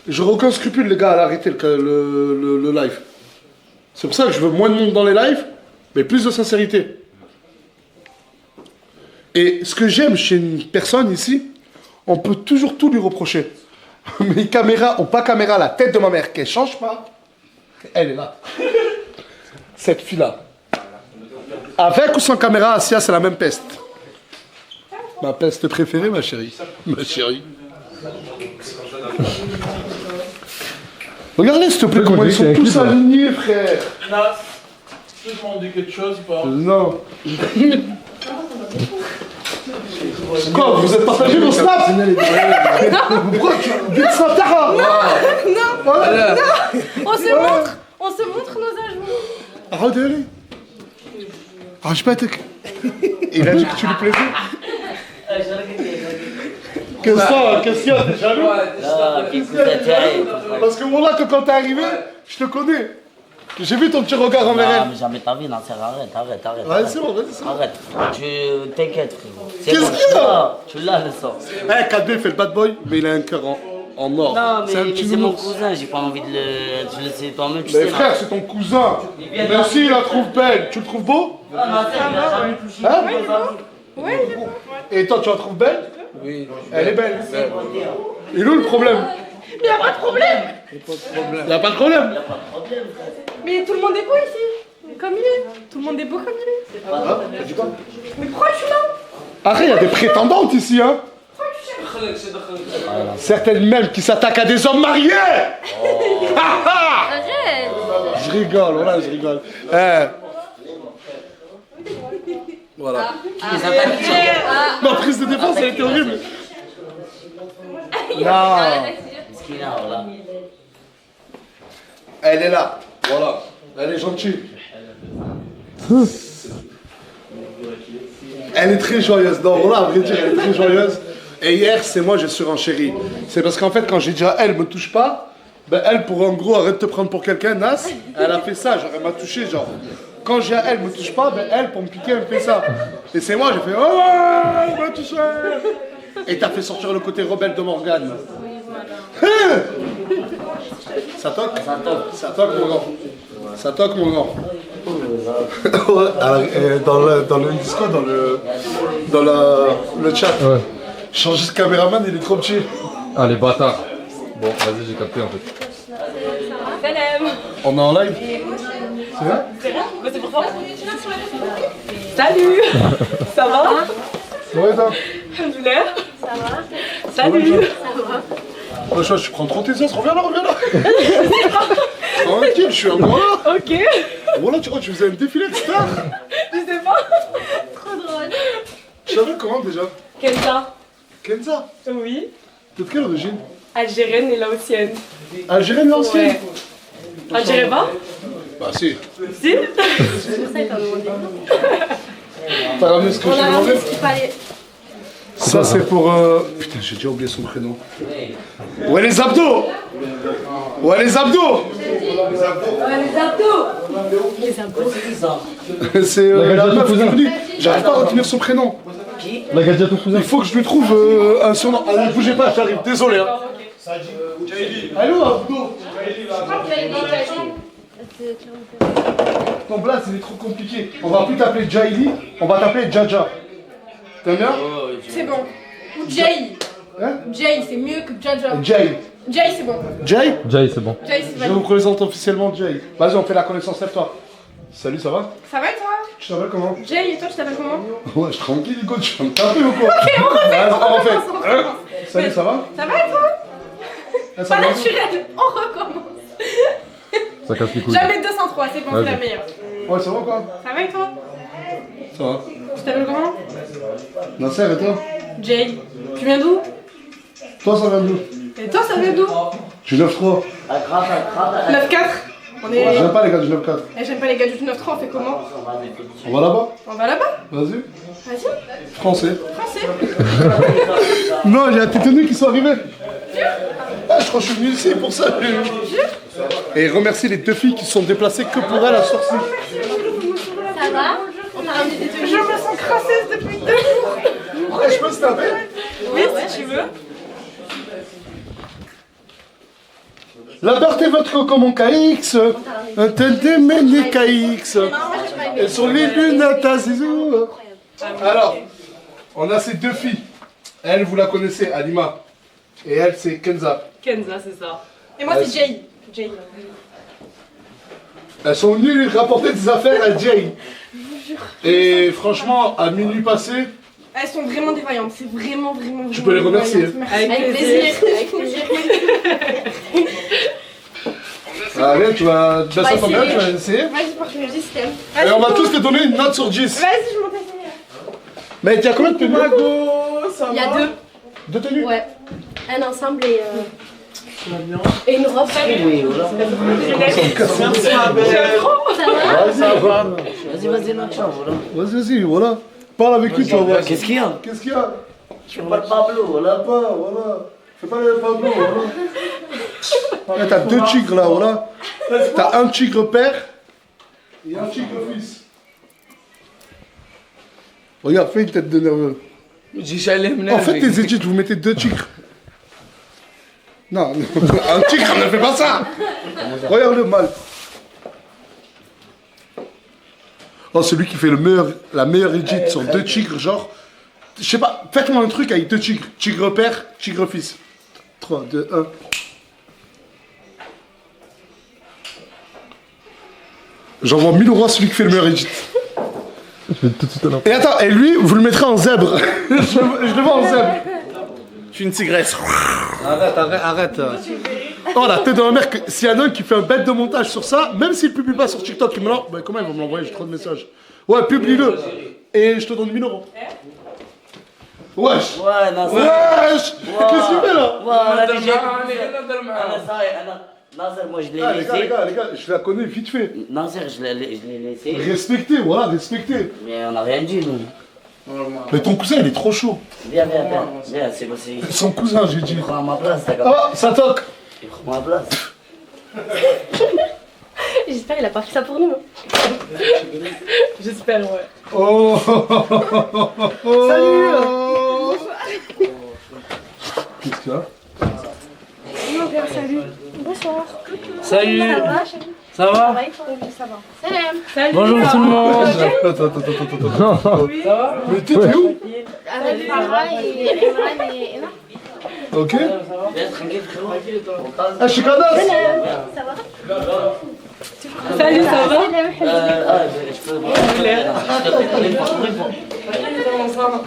S1: J'aurais aucun scrupule, les gars, à arrêter le live. C'est pour ça que je veux moins de monde dans les lives, mais plus de sincérité. Et ce que j'aime chez une personne ici, on peut toujours tout lui reprocher. Mais caméra ou pas caméra, la tête de ma mère, qu'elle change pas, elle est là. Cette fille-là. Avec ou sans caméra, Asia, c'est la même peste. Ma peste préférée, ma chérie. Ma chérie. Regardez, s'il te plaît, comment ils sont tous alignés, frère.
S7: Nas, tu peux demander quelque chose ou pas?
S1: Non. Quoi, vous êtes partagé vos snaps? Pourquoi tu dis ça, Tara?
S5: Non, on se montre nos âges.
S1: Arrête d'aller. Ah, je pas été. Il a dit que tu lui plaisais. Qu'est-ce qu'il y a, t'es jaloux? Parce que moi là, quand t'es arrivé, je te connais. J'ai vu ton petit regard envers elle.
S8: Non, mais jamais ta vie, non, arrête.
S1: Ouais, c'est bon, vas-y, c'est bon.
S8: Arrête, t'inquiète, frérot.
S1: Qu'est-ce qu'il y a?
S8: Tu l'as, le sang.
S1: Eh, 4B fait le bad boy, mais il a un cœur en or.
S8: Non, mais
S1: un
S8: c'est mon cousin, j'ai pas envie de le laisser toi-même, tu
S1: mais
S8: sais.
S1: frère, c'est ton cousin. Même s'il la trouve belle, tu le trouves beau?
S8: Ah, non, il a jamais touché.
S1: Hein?
S5: Oui, il est bon.
S1: Et toi, tu la trouves belle?
S9: Oui.
S1: Elle est belle. Et où le problème?
S5: Mais il n'y a pas de problème.
S1: Il n'y a pas de problème.
S5: Mais tout le monde est beau ici. Comme il est. Tout le monde est beau comme il est.
S1: Ah, t'as dit quoi?
S5: Mais pourquoi tu l'as?
S1: Arrête, il y a des prétendantes ici, hein? Certaines même qui s'attaquent à des hommes mariés.
S5: Arrête.
S1: Je rigole, voilà, je rigole. Voilà. Ma prise de défense, elle était horrible. Non. Elle est là. Voilà. Elle est gentille. Elle est très joyeuse. Non, voilà, à vrai dire, elle est très joyeuse. Et hier, c'est moi, j'ai surenchéri. C'est parce qu'en fait, quand j'ai dit à elle, me touche pas, ben elle, pour en gros, arrête de te prendre pour quelqu'un, Nas, elle a fait ça, genre, elle m'a touché, genre. Quand j'ai à elle, me touche pas, ben elle, pour me piquer, elle me fait ça. Et c'est moi, j'ai fait, oh, elle m'a touché. Et t'as fait sortir le côté rebelle de Morgane. Ça toque? Ça toque, mon grand. Ça toque, mon grand. Ouais, alors, dans le Discord, dans le chat, ouais. Changer ce caméraman, il est trop petit.
S12: Ah, les bâtards. Bon, vas-y, j'ai capté en fait.
S10: Salam.
S1: On est en live? C'est vrai?
S10: C'est vrai? Bah, c'est pour toi. Salut. Ça va?
S1: Ouais, toi?
S10: Alhamdoulilah.
S5: Ça va?
S10: Salut.
S1: Ça va? Je prends trop tes os, reviens là. Tranquille, je suis un gros là.
S10: Ok.
S1: Voilà, tu faisais un défilé de stars.
S10: Je sais pas.
S5: Trop drôle.
S1: Tu t'appelles comment déjà?
S10: Kenza.
S1: Kenza?
S10: Oui.
S1: T'es de quelle origine?
S10: Algérienne et laotienne.
S1: Algérienne laotienne?
S10: Ouais. Algérienne pas?
S1: Bah si.
S10: Si.
S1: T'as ramené ce que je t'ai demandé?
S5: Ce qu'il fallait.
S1: Ça c'est pour... Putain, j'ai déjà oublié son prénom. Ouais les abdos. Ouais les abdos. C'est la meuf qui me dit, j'arrive pas à retenir son prénom.
S12: La Gadia ton cousin.
S1: Il faut que je lui trouve un surnom. Ah, ne bougez pas, j'arrive, désolé. Hein. Allô Abdo. Ton blaze il est trop compliqué. On va plus t'appeler Jaili, on va t'appeler Jaja. T'aimes bien?
S5: C'est bon. Ou Jay.
S1: Hein?
S5: Jay, c'est mieux que Jaja.
S1: Jay.
S5: Jay, c'est bon.
S1: Jay?
S12: Jay, c'est bon.
S5: Jay, c'est
S1: Je vous
S5: bon.
S1: présente officiellement Jay. Vas-y, on fait la connaissance, lève-toi. Salut, ça va?
S5: Ça va et toi?
S1: Tu t'appelles comment?
S5: Jay, et toi tu t'appelles comment?
S1: Ouais, je suis tranquille, Hugo, tu vas me taper ou quoi?
S5: Ok, on refait.
S1: Vas-y, on refait.
S5: On recommence.
S1: Salut, ça va?
S5: Ça va et toi?
S1: Ça
S5: Pas
S1: va?
S5: naturel, on recommence.
S12: Ça casse les couilles.
S5: Jamais 203, c'est bon, c'est la meilleure.
S1: Ouais, ça va quoi?
S5: Ça va et toi?
S1: Ça va.
S5: Tu t'appelles comment?
S1: Nasser, et toi?
S5: Jay. Tu viens d'où?
S1: Toi, ça vient d'où?
S5: Et toi, ça vient d'où?
S1: Du 9-3.
S5: 9-4. On est...
S1: J'aime pas les gars du 9-4.
S5: Eh, j'aime pas les gars du 9-3, on fait comment?
S1: On va là-bas?
S5: On va là-bas?
S1: Vas-y.
S5: Vas-y.
S1: Français.
S5: Français.
S1: Non, il y a tes tenues qui sont arrivées. Ah, je crois que je suis venu ici pour ça. Et remercie les deux filles qui se sont déplacées que pour elle à ce soir-ci.
S5: Ça va? On t'a ramené des tenues. Je me sens crasseuse depuis 2 jours.
S1: Ouais, je peux se taper?
S10: Oui, si tu veux.
S1: La Berthe est votre comme mon KX. Un tel déméné KX. Et sur les lunettes à zizou. Alors, on a ces deux filles. Elle, vous la connaissez, Alima. Et elle, c'est Kenza.
S10: Kenza, c'est ça.
S5: Et moi, c'est Jay. Jay.
S1: Elles sont venues rapporter des affaires à Jay. Et franchement, à minuit passé,
S5: Elles sont vraiment défaillantes, c'est vraiment, vraiment.
S1: tu peux les remercier.
S5: Avec plaisir. Avec plaisir.
S1: Allez, tu vas. Ben, ça tombe bien, tu vas essayer.
S5: Vas-y, par curiosité, si t'aimes.
S1: Et on va tous te donner une note sur 10.
S5: Vas-y, je monte à
S1: Mais il y a combien de tenues?
S5: Il y a 2.
S1: 2 tenues?
S5: Ouais. Un ensemble et une robe.
S6: Oui, voilà.
S5: Ça va?
S6: Vas-y, notre chance, voilà.
S1: Vas-y, voilà. Parle avec lui, tu vas voir.
S6: Qu'est-ce qu'il y a?
S1: Qu'est-ce qu'il y a?
S6: Je fais pas le Pablo, voilà.
S1: Voilà. Fais pas le Pablo, voilà. Là, t'as 2 tigres là, voilà. T'as un tigre père et un tigre fils. Regarde, fais une tête de nerveux. En fait, tes édits, vous mettez 2 tigres. Non, un tigre ne fait pas ça. Regarde le mal. Oh, celui qui fait la meilleure edit sur 2 tigres, genre. Je sais pas, faites-moi un truc avec 2 tigres. Tigre père, tigre fils. 3, 2, 1. J'envoie 1000 euros à celui qui fait le meilleur edit.
S12: Je vais tout de suite à
S1: Et attends, et lui, vous le mettrez en zèbre. je le vois en zèbre. Je suis une tigresse.
S6: Arrête.
S1: Oh la tête de ma mère, s'il y en a un qui fait un bête de montage sur ça, même s'il publie pas sur TikTok, il me lance. Bah, comment ils vont me l'envoyer? J'ai trop de messages. Ouais, publie-le. Et je te donne 1000 euros. Wesh.
S8: Ouais, Nasser.
S1: Wesh. Qu'est-ce que tu fais là?
S8: Nasser, moi je l'ai
S1: Ah,
S8: laissé.
S1: les gars, je la connais vite fait.
S8: Nasser, je l'ai laissé.
S1: Respectez, voilà, respectez.
S8: Mais on n'a rien dit, nous.
S1: Mais ton cousin, il est trop chaud.
S8: Viens, c'est passé.
S1: Son cousin, j'ai dit.
S8: Il prend ma place, t'as
S1: Ah, ça toque.
S8: Il prend ma place.
S5: J'espère qu'il a pas fait ça pour nous. J'espère, ouais.
S1: Oh.
S5: Salut.
S1: Qu'est-ce qu'il y a?
S5: Mon père, salut. Bonsoir.
S4: Salut.
S5: Ça va, chérie?
S4: Ça va?
S5: Ça va. Salam.
S4: Bonjour tout le monde.
S1: Attends.
S4: Ça va?
S1: Mais t'es où?
S5: Avec Farah et Imran et Emma.
S1: Ok.
S8: Viens, tranquille, frérot.
S1: Ah, je suis Kanas.
S5: Ça va?
S10: Salut, ça va?
S8: Je peux.
S1: Ah,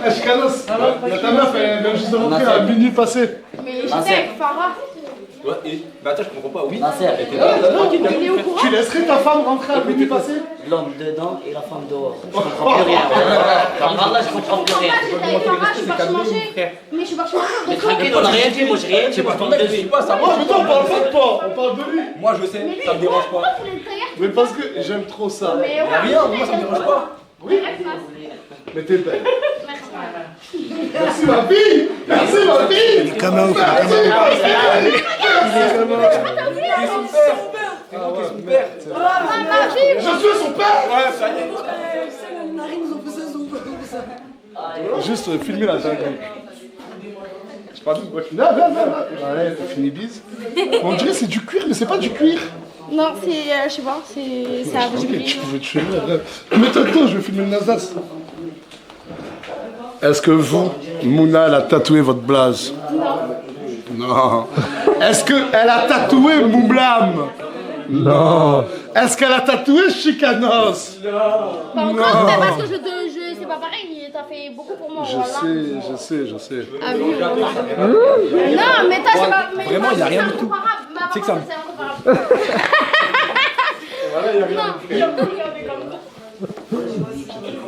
S1: je suis Kanas. Ta meuf, elle vient juste de rentrer à minuit passé.
S5: Mais j'étais avec Farah.
S9: Ouais, bah attends, je comprends pas, oui.
S8: Nasser,
S5: Il est au courant?
S1: Tu laisserais ta femme rentrer à minuit passé?
S8: l'homme dedans et la femme dehors. Je comprends plus rien. Là, je comprends plus rien.
S5: J'étais avec Farah, je suis partie manger. Mais je suis partie manger.
S8: Mais tranquille, on n'a rien dit, moi j'ai rien dit. Moi,
S9: Je suis pas ça.
S1: Oh, mais toi, on parle pas de toi, on parle de lui.
S9: Moi, je sais, ça me dérange pas.
S1: Mais parce que j'aime trop ça.
S5: Mais ouais.
S9: Rien, moi, ça me dérange pas.
S1: Oui. Mais t'es belle. Merci ma fille. Merci ma fille.
S6: Caméo.
S1: Je suis son père.
S9: Ouais, ça y est.
S1: Juste filmer la dinguerie.
S9: Je sais pas d'où, ouais.
S1: Viens. Allez, fini bise. On dirait que c'est du cuir, mais c'est pas du cuir.
S5: Non, c'est, je sais pas, c'est un
S1: Ok, tu pouvais te filmer. Mais toi, je vais filmer le Nasdaq. Est-ce que vous, Mouna, elle a tatoué votre blaze? Non. Est-ce qu'elle a tatoué Moublam? Non. Est-ce qu'elle a tatoué Chicanos?
S5: Pas encore, mais parce que c'est pas pareil, t'as fait beaucoup pour moi.
S1: Je sais.
S5: Ah oui, non, mais toi, c'est pas.
S9: Vraiment, il y a rien du tout.
S5: C'est
S9: que ça me-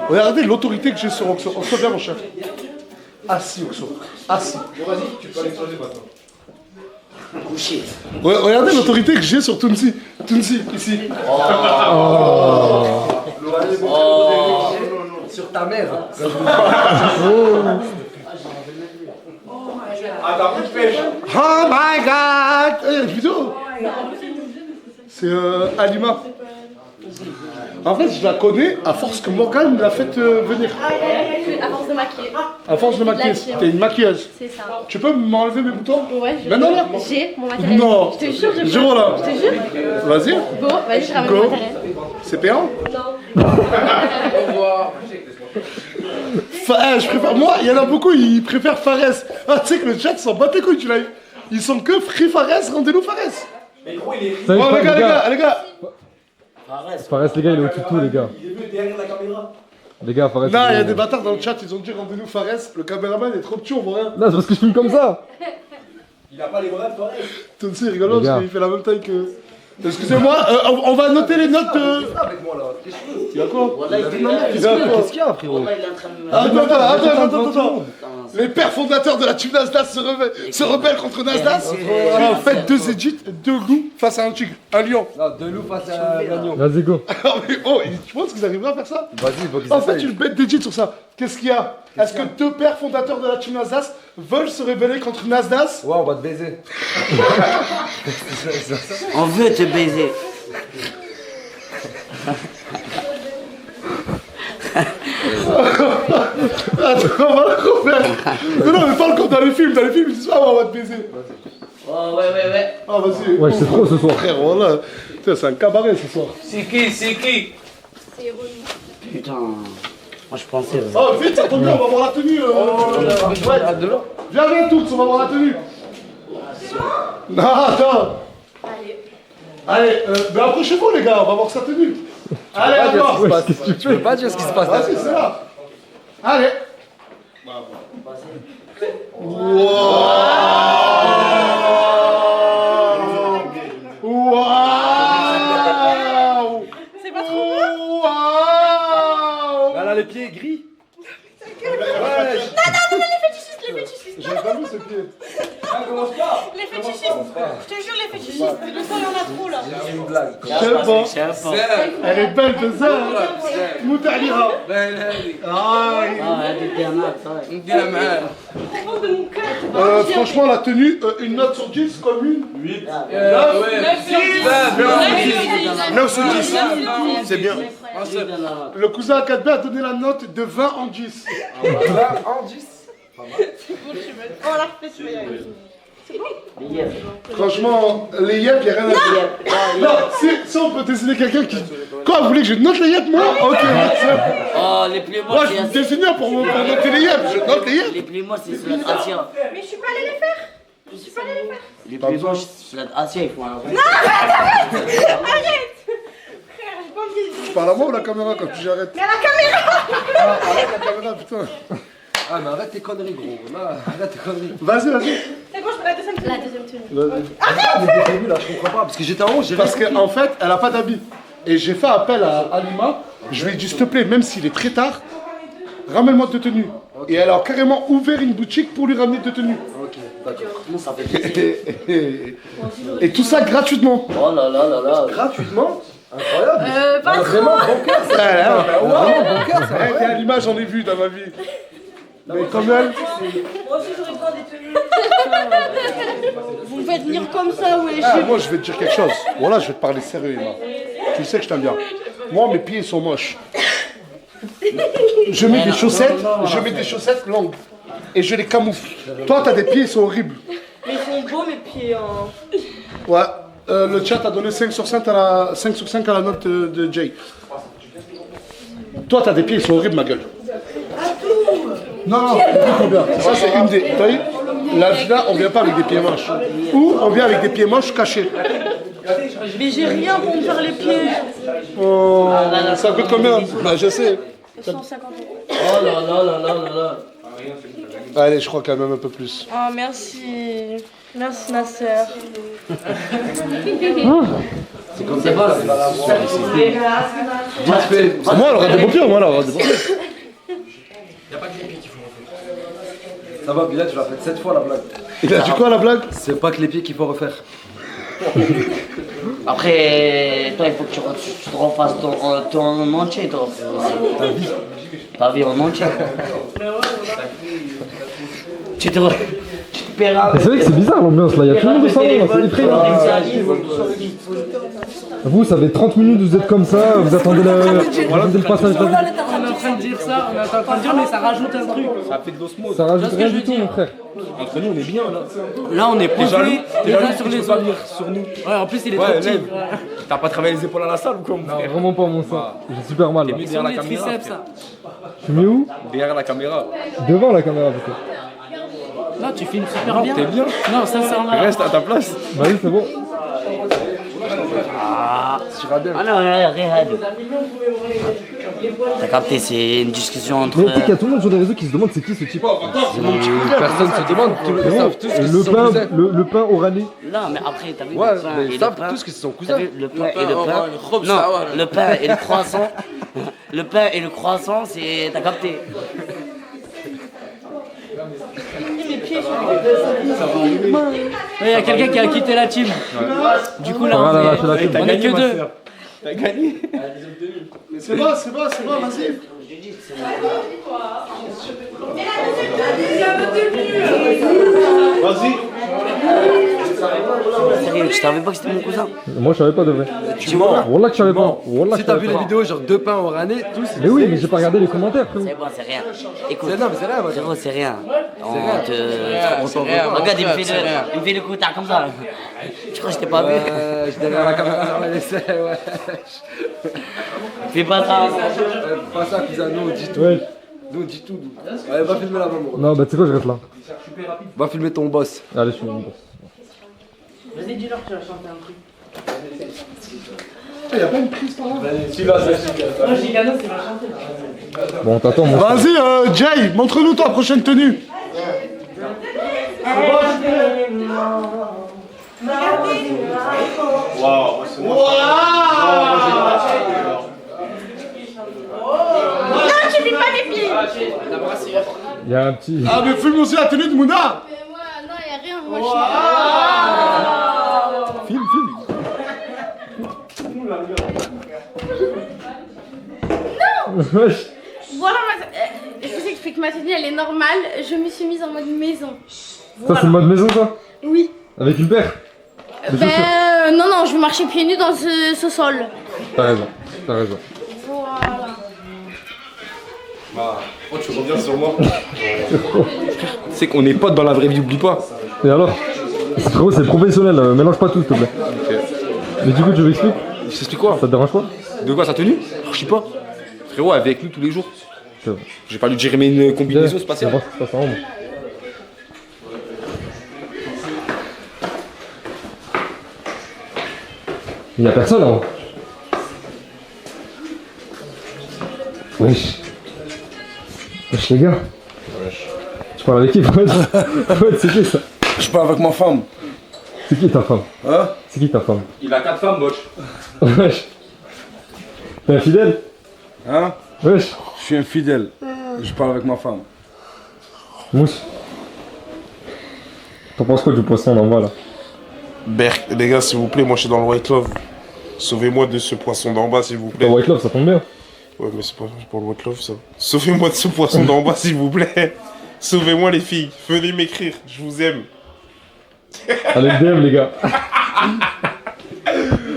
S1: Regardez l'autorité que j'ai sur Oxo. Oxo, viens mon chef. Assis, Oxo. Assis.
S9: Vas-y, tu peux aller exploser maintenant.
S8: Couché.
S1: Regardez l'autorité que j'ai sur Tunsi. Tunsi, ici.
S6: Sur ta mère.
S9: Ah, t'as plus de pêche.
S1: Oh my god! Vidéo. C'est Alima. En fait, je la connais à force que Morgane me l'a fait venir.
S5: À force de maquiller.
S1: À force de maquiller. T'es une maquilleuse.
S5: C'est ça.
S1: Tu peux m'enlever mes boutons?
S5: Ouais, je
S1: Maintenant là?
S5: J'ai mon matériel.
S1: Non.
S5: Je te jure, je peux.
S1: Jure là.
S5: Je te jure.
S1: Vas-y.
S5: Go, vas-y, je ramène
S1: Go.
S5: mon matériel.
S1: C'est payant?
S5: Non.
S9: Au revoir.
S1: Je préfère. Moi, il y en a beaucoup, ils préfèrent Fares. Ah, tu sais que le chat s'en bat les couilles, tu l'as eu. Ils sont que Free Fares, rendez-nous Fares.
S9: Mais gros, il est.
S12: Salut,
S1: Oh, les gars.
S12: Fares, les gars, il est au-dessus de tout, les gars.
S9: Il est venu derrière la caméra.
S12: Les gars, Fares.
S1: Non, il y a des bâtards dans le chat, ils ont dit rendez-nous Fares. Le caméraman est trop petit, on voit rien.
S12: Non, c'est parce que je filme comme ça.
S9: Il a pas les bras de Forêt.
S1: Ton c'est rigolo
S12: Les gars.
S1: parce qu'il fait la même taille que. Excusez-moi, on va noter les notes.
S6: Avec moi là.
S1: Il y a quoi?
S8: Wallah,
S6: Qu'est-ce qu'il y a, frérot?
S8: Wallah, il est en train de me.
S1: Attends. Les pères fondateurs de la team Nasdaq se rebellent contre Nasdaq. Alors, faites 2 edits, 2 loups face à un tigre, un lion.
S6: Non, deux loups face à l'agneau.
S12: Vas-y, go.
S1: Oh, tu penses qu'ils arriveraient à faire ça?
S6: Vas-y, faut qu'ils
S1: En fait,
S6: essayent.
S1: une bête d'edit sur ça. Qu'est-ce qu'il y a? Est-ce que 2 pères fondateurs de la team Nasdaq veulent se rebeller contre Nasdaq?
S6: Ouais, on va te baiser.
S8: On veut te baiser.
S1: Attends, on va la refaire. Non, mais parle comme dans les films. Dans les films, ils disent ah, on va te baiser.
S8: Oh, ouais.
S1: Ah, vas-y.
S12: Ouais, c'est trop ce soir.
S1: Frère, voilà. Putain, c'est un cabaret ce soir.
S4: C'est qui?
S8: Putain. Moi, je pensais.
S1: Oh, vite, ça tombe bien, on va voir la tenue. Viens, tous, on va voir la tenue. Non, attends. Allez, mais approchez-vous, les gars, on va voir sa tenue. Allez, à toi.
S6: Tu peux pas dire ce qui se passe là.
S1: Vas-y, c'est là. Allez. Waouh.
S10: C'est pas trop beau?
S1: Waouh.
S6: Elle a les pieds gris.
S10: Non, les fétichistes, les fétichistes.
S1: J'avais pas vu ce pied.
S10: Les fétichistes. Je te jure, les fétichistes. Le sang, il y en a trop là.
S6: C'est une blague.
S1: Elle est belle de ça. Moutalira. Franchement, la tenue, une note sur 10 commune 8. 9 sur 10. C'est bien. Le cousin 4B a donné la note de 20 en 10.
S6: 20 en 10.
S10: On l'a refait, tu vas y arriver. C'est bon?
S1: Franchement, les yep, y'a rien à dire. Non, si on peut désigner quelqu'un qui. Quoi, vous voulez que je note les yep, moi? Ok,
S13: oh, les plus moches.
S1: moi, je suis désigné pour noter les yep. Je note les yep.
S13: Les plus moches, c'est Slade Asia.
S10: Mais je suis pas allée les faire. Je suis pas allée les faire.
S13: Les plus moches, c'est Slade Asia, il faut un.
S10: Non, arrête. Frère, j'ai pas envie de.
S1: Tu parles à moi ou la caméra quand tu j'arrête?
S10: Mais à la caméra.
S1: Arrête la caméra, putain.
S6: Ah, mais arrête tes conneries, gros. Là, arrête tes conneries.
S1: Vas-y.
S10: C'est bon, je fais la deuxième tenue. La deuxième tenue.
S1: Vas-y.
S6: Là, je comprends pas, parce que j'étais en haut, j'ai
S1: Parce qu'en fait, elle a pas d'habit. Et j'ai fait appel à Alima. Je lui ai dit, s'il te plaît, même s'il est très tard, ramène-moi deux tenues. Et elle a carrément ouvert une boutique pour lui ramener deux tenues.
S6: Ok, d'accord.
S13: Comment ça fait plaisir?
S1: Et tout ça gratuitement.
S13: Oh là là là là.
S6: Gratuitement? Incroyable.
S10: Pas trop.
S6: Vraiment bon cœur, ça. Vraiment bon cœur, ça.
S1: Et à l'image, j'en ai vu dans ma vie. Mais comme elle.
S8: Moi aussi j'aurais besoin des tenues. Vous me faites venir comme ça, wesh.
S1: Moi, je vais te dire quelque chose. Voilà, je vais te parler sérieux, Emma. Tu sais que je t'aime bien. Moi, mes pieds sont moches. Je mets des chaussettes, longues. Et je les camoufle. Toi, t'as des pieds, ils sont horribles.
S8: Mais ils sont beaux mes pieds. Hein.
S1: Ouais. Le chat a donné 5 sur 5 à la note de Jay. Toi, t'as des pieds, ils sont horribles, ma gueule. Non, bien. Ça, c'est une des. T'as vu? Là, on vient pas avec des pieds moches. Ou on vient avec des pieds moches cachés.
S8: Mais j'ai rien pour me faire les pieds.
S1: Oh, ça coûte combien? Bah, je sais.
S8: 150 €.
S13: Oh là là là là là là.
S1: Allez, je crois quand même un peu plus.
S8: Oh, merci. Merci, ma sœur.
S13: C'est comme c'est pas.
S1: Moi, elle aura des beaux pieds, moi, elle aura des beaux pieds.
S6: Ça va, Bilal, tu l'as fait 7 fois la blague.
S1: Il a dit quoi la blague?
S6: C'est pas que les pieds qu'il faut refaire.
S13: Après, toi, il faut que tu te refasses ton entier, toi. Ta vie en entier. Tu te paieras.
S12: C'est vrai que c'est bizarre l'ambiance là, il y a tout le monde au salon là, c'est effrayant. Vous, ça fait 30 minutes, vous êtes comme ça, vous attendez le passage.
S4: On est en train de dire ça, on est en train de dire, mais ça rajoute un truc.
S9: Ça fait de l'osmose.
S12: Ça rajoute rien du tout, mon frère.
S9: Entre nous, on est bien là.
S4: Là, on est
S9: T'es jaloux,
S4: posé, les uns sur les autres.
S9: venir sur nous.
S4: Ouais, en plus, il est
S9: Ouais,
S4: trop petit.
S9: lève. T'as pas travaillé les épaules à la salle ou quoi, mon
S12: Non,
S9: frère?
S12: vraiment pas mon sang. J'ai super mal là.
S9: T'es mis
S4: Sur
S9: derrière la
S4: les
S9: caméra.
S4: triceps,
S9: frère.
S4: ça.
S12: Je suis mis où?
S9: Derrière la caméra.
S12: Devant la caméra plutôt.
S4: Non, tu filmes super bien.
S9: T'es bien.
S4: Non, sincèrement.
S9: Reste à ta place.
S12: Bah oui, c'est bon.
S13: Ah non, regarde. T'as capté, c'est une discussion entre.
S12: Mais tu sais qu'il y a tout le monde sur les réseaux qui se demande c'est qui ce type.
S6: Personne se demande, ils savent tous qu'ils sont cousins.
S12: Le pain oralé.
S13: Non, mais après, t'as vu
S6: Ouais,
S13: le pain
S6: mais
S13: et
S6: ils
S13: le
S6: savent
S13: pain.
S6: tous qu'ils sont
S13: T'as
S6: cousins.
S13: vu le pain et le pain. Non, le pain et le croissant. Le pain et le croissant, c'est. T'as capté.
S8: Mes pieds sont
S4: Il y a quelqu'un qui a quitté la team. Du coup, là,
S12: Voilà, lâchez la team.
S4: on est que deux.
S9: T'as gagné.
S1: C'est bon, vas-y. Vas-y.
S13: Sérieux, tu savais pas que c'était mon cousin?
S12: Moi je savais pas de vrai.
S13: Tu mens?
S12: Wallah que je savais pas. Wallah que
S6: Si
S12: je
S6: t'as
S12: savais
S6: vu les
S12: pas.
S6: vidéos, genre 2 pains au rané, tous.
S12: Mais oui, mais j'ai pas regardé les commentaires frérot.
S13: C'est bon, c'est rien. Écoute,
S6: Non, mais c'est rien, moi.
S13: frérot, c'est rien. On te.
S6: On rien.
S13: Regarde, il me fait le coup tard comme ça. Tu crois que je t'ai pas vu?
S6: Je derrière la caméra, ouais.
S13: Fais pas ça.
S6: Pas ça, cousin, nous on dit tout.
S12: Ouais.
S6: Nous on dit tout. Allez, va filmer la maman.
S12: Non bah tu sais quoi, je reste là.
S6: Va filmer ton boss.
S12: Allez, je suis bon.
S4: Vas-y, dis-leur que tu vas chanter un truc.
S1: Y'a pas une prise par là?
S4: Moi, Gigano, c'est ma chanter.
S12: Bon, t'attends mon.
S1: Vas-y, Jay, montre-nous ta prochaine tenue.
S7: Waouh, c'est moi.
S5: Non, tu filmes pas mes pieds.
S12: Il y a un petit.
S1: Ah, mais filme aussi la tenue de Mouna.
S5: Mais moi, non, y a rien. Moi,
S12: Filme. Wesh.
S5: Voilà, je vous explique, ma tenue elle est normale, je me suis mise en mode maison.
S12: Ça, c'est le mode maison, ça?
S5: Oui.
S12: Avec une paire?
S5: Non, je vais marcher pieds nus dans ce sol.
S12: T'as raison.
S5: Voilà.
S9: Bah, oh, tu reviens sur moi. C'est qu'on est potes dans la vraie vie, oublie pas.
S12: Et alors? Frérot, c'est professionnel, mélange pas tout, s'il te plaît.
S9: Ok.
S12: Mais du coup, tu m'expliques?
S9: Je t'explique quoi?
S12: Ça te dérange pas?
S9: De quoi, sa tenue? Je sais pas. Frérot, avec nous tous les jours.
S12: C'est vrai.
S9: J'ai pas lui dire mais une combinaison spatiale.
S12: Ça en haut. Il y a personne en haut. Wesh. Wesh les gars. Tu parles avec qui? Ouais, c'est qui ça?
S1: Je parle avec ma femme.
S12: C'est qui ta femme?
S1: Hein?
S12: C'est qui ta femme?
S9: Il a 4 femmes, moche.
S12: Wesh. T'es infidèle?
S1: Hein?
S12: Wesh.
S1: Je suis infidèle. Je parle avec ma femme.
S12: Mousse. T'en penses quoi du poisson d'en bas là?
S14: Berk, les gars, s'il vous plaît, moi je suis dans le White Love. Sauvez-moi de ce poisson d'en bas, s'il vous plaît.
S12: Dans White Love, ça tombe bien.
S14: Ouais, mais c'est pas pour le White Love, ça. Sauvez-moi de ce poisson d'en bas, s'il vous plaît. Sauvez-moi, les filles. Venez m'écrire, je vous aime.
S12: Allez, DM, les gars.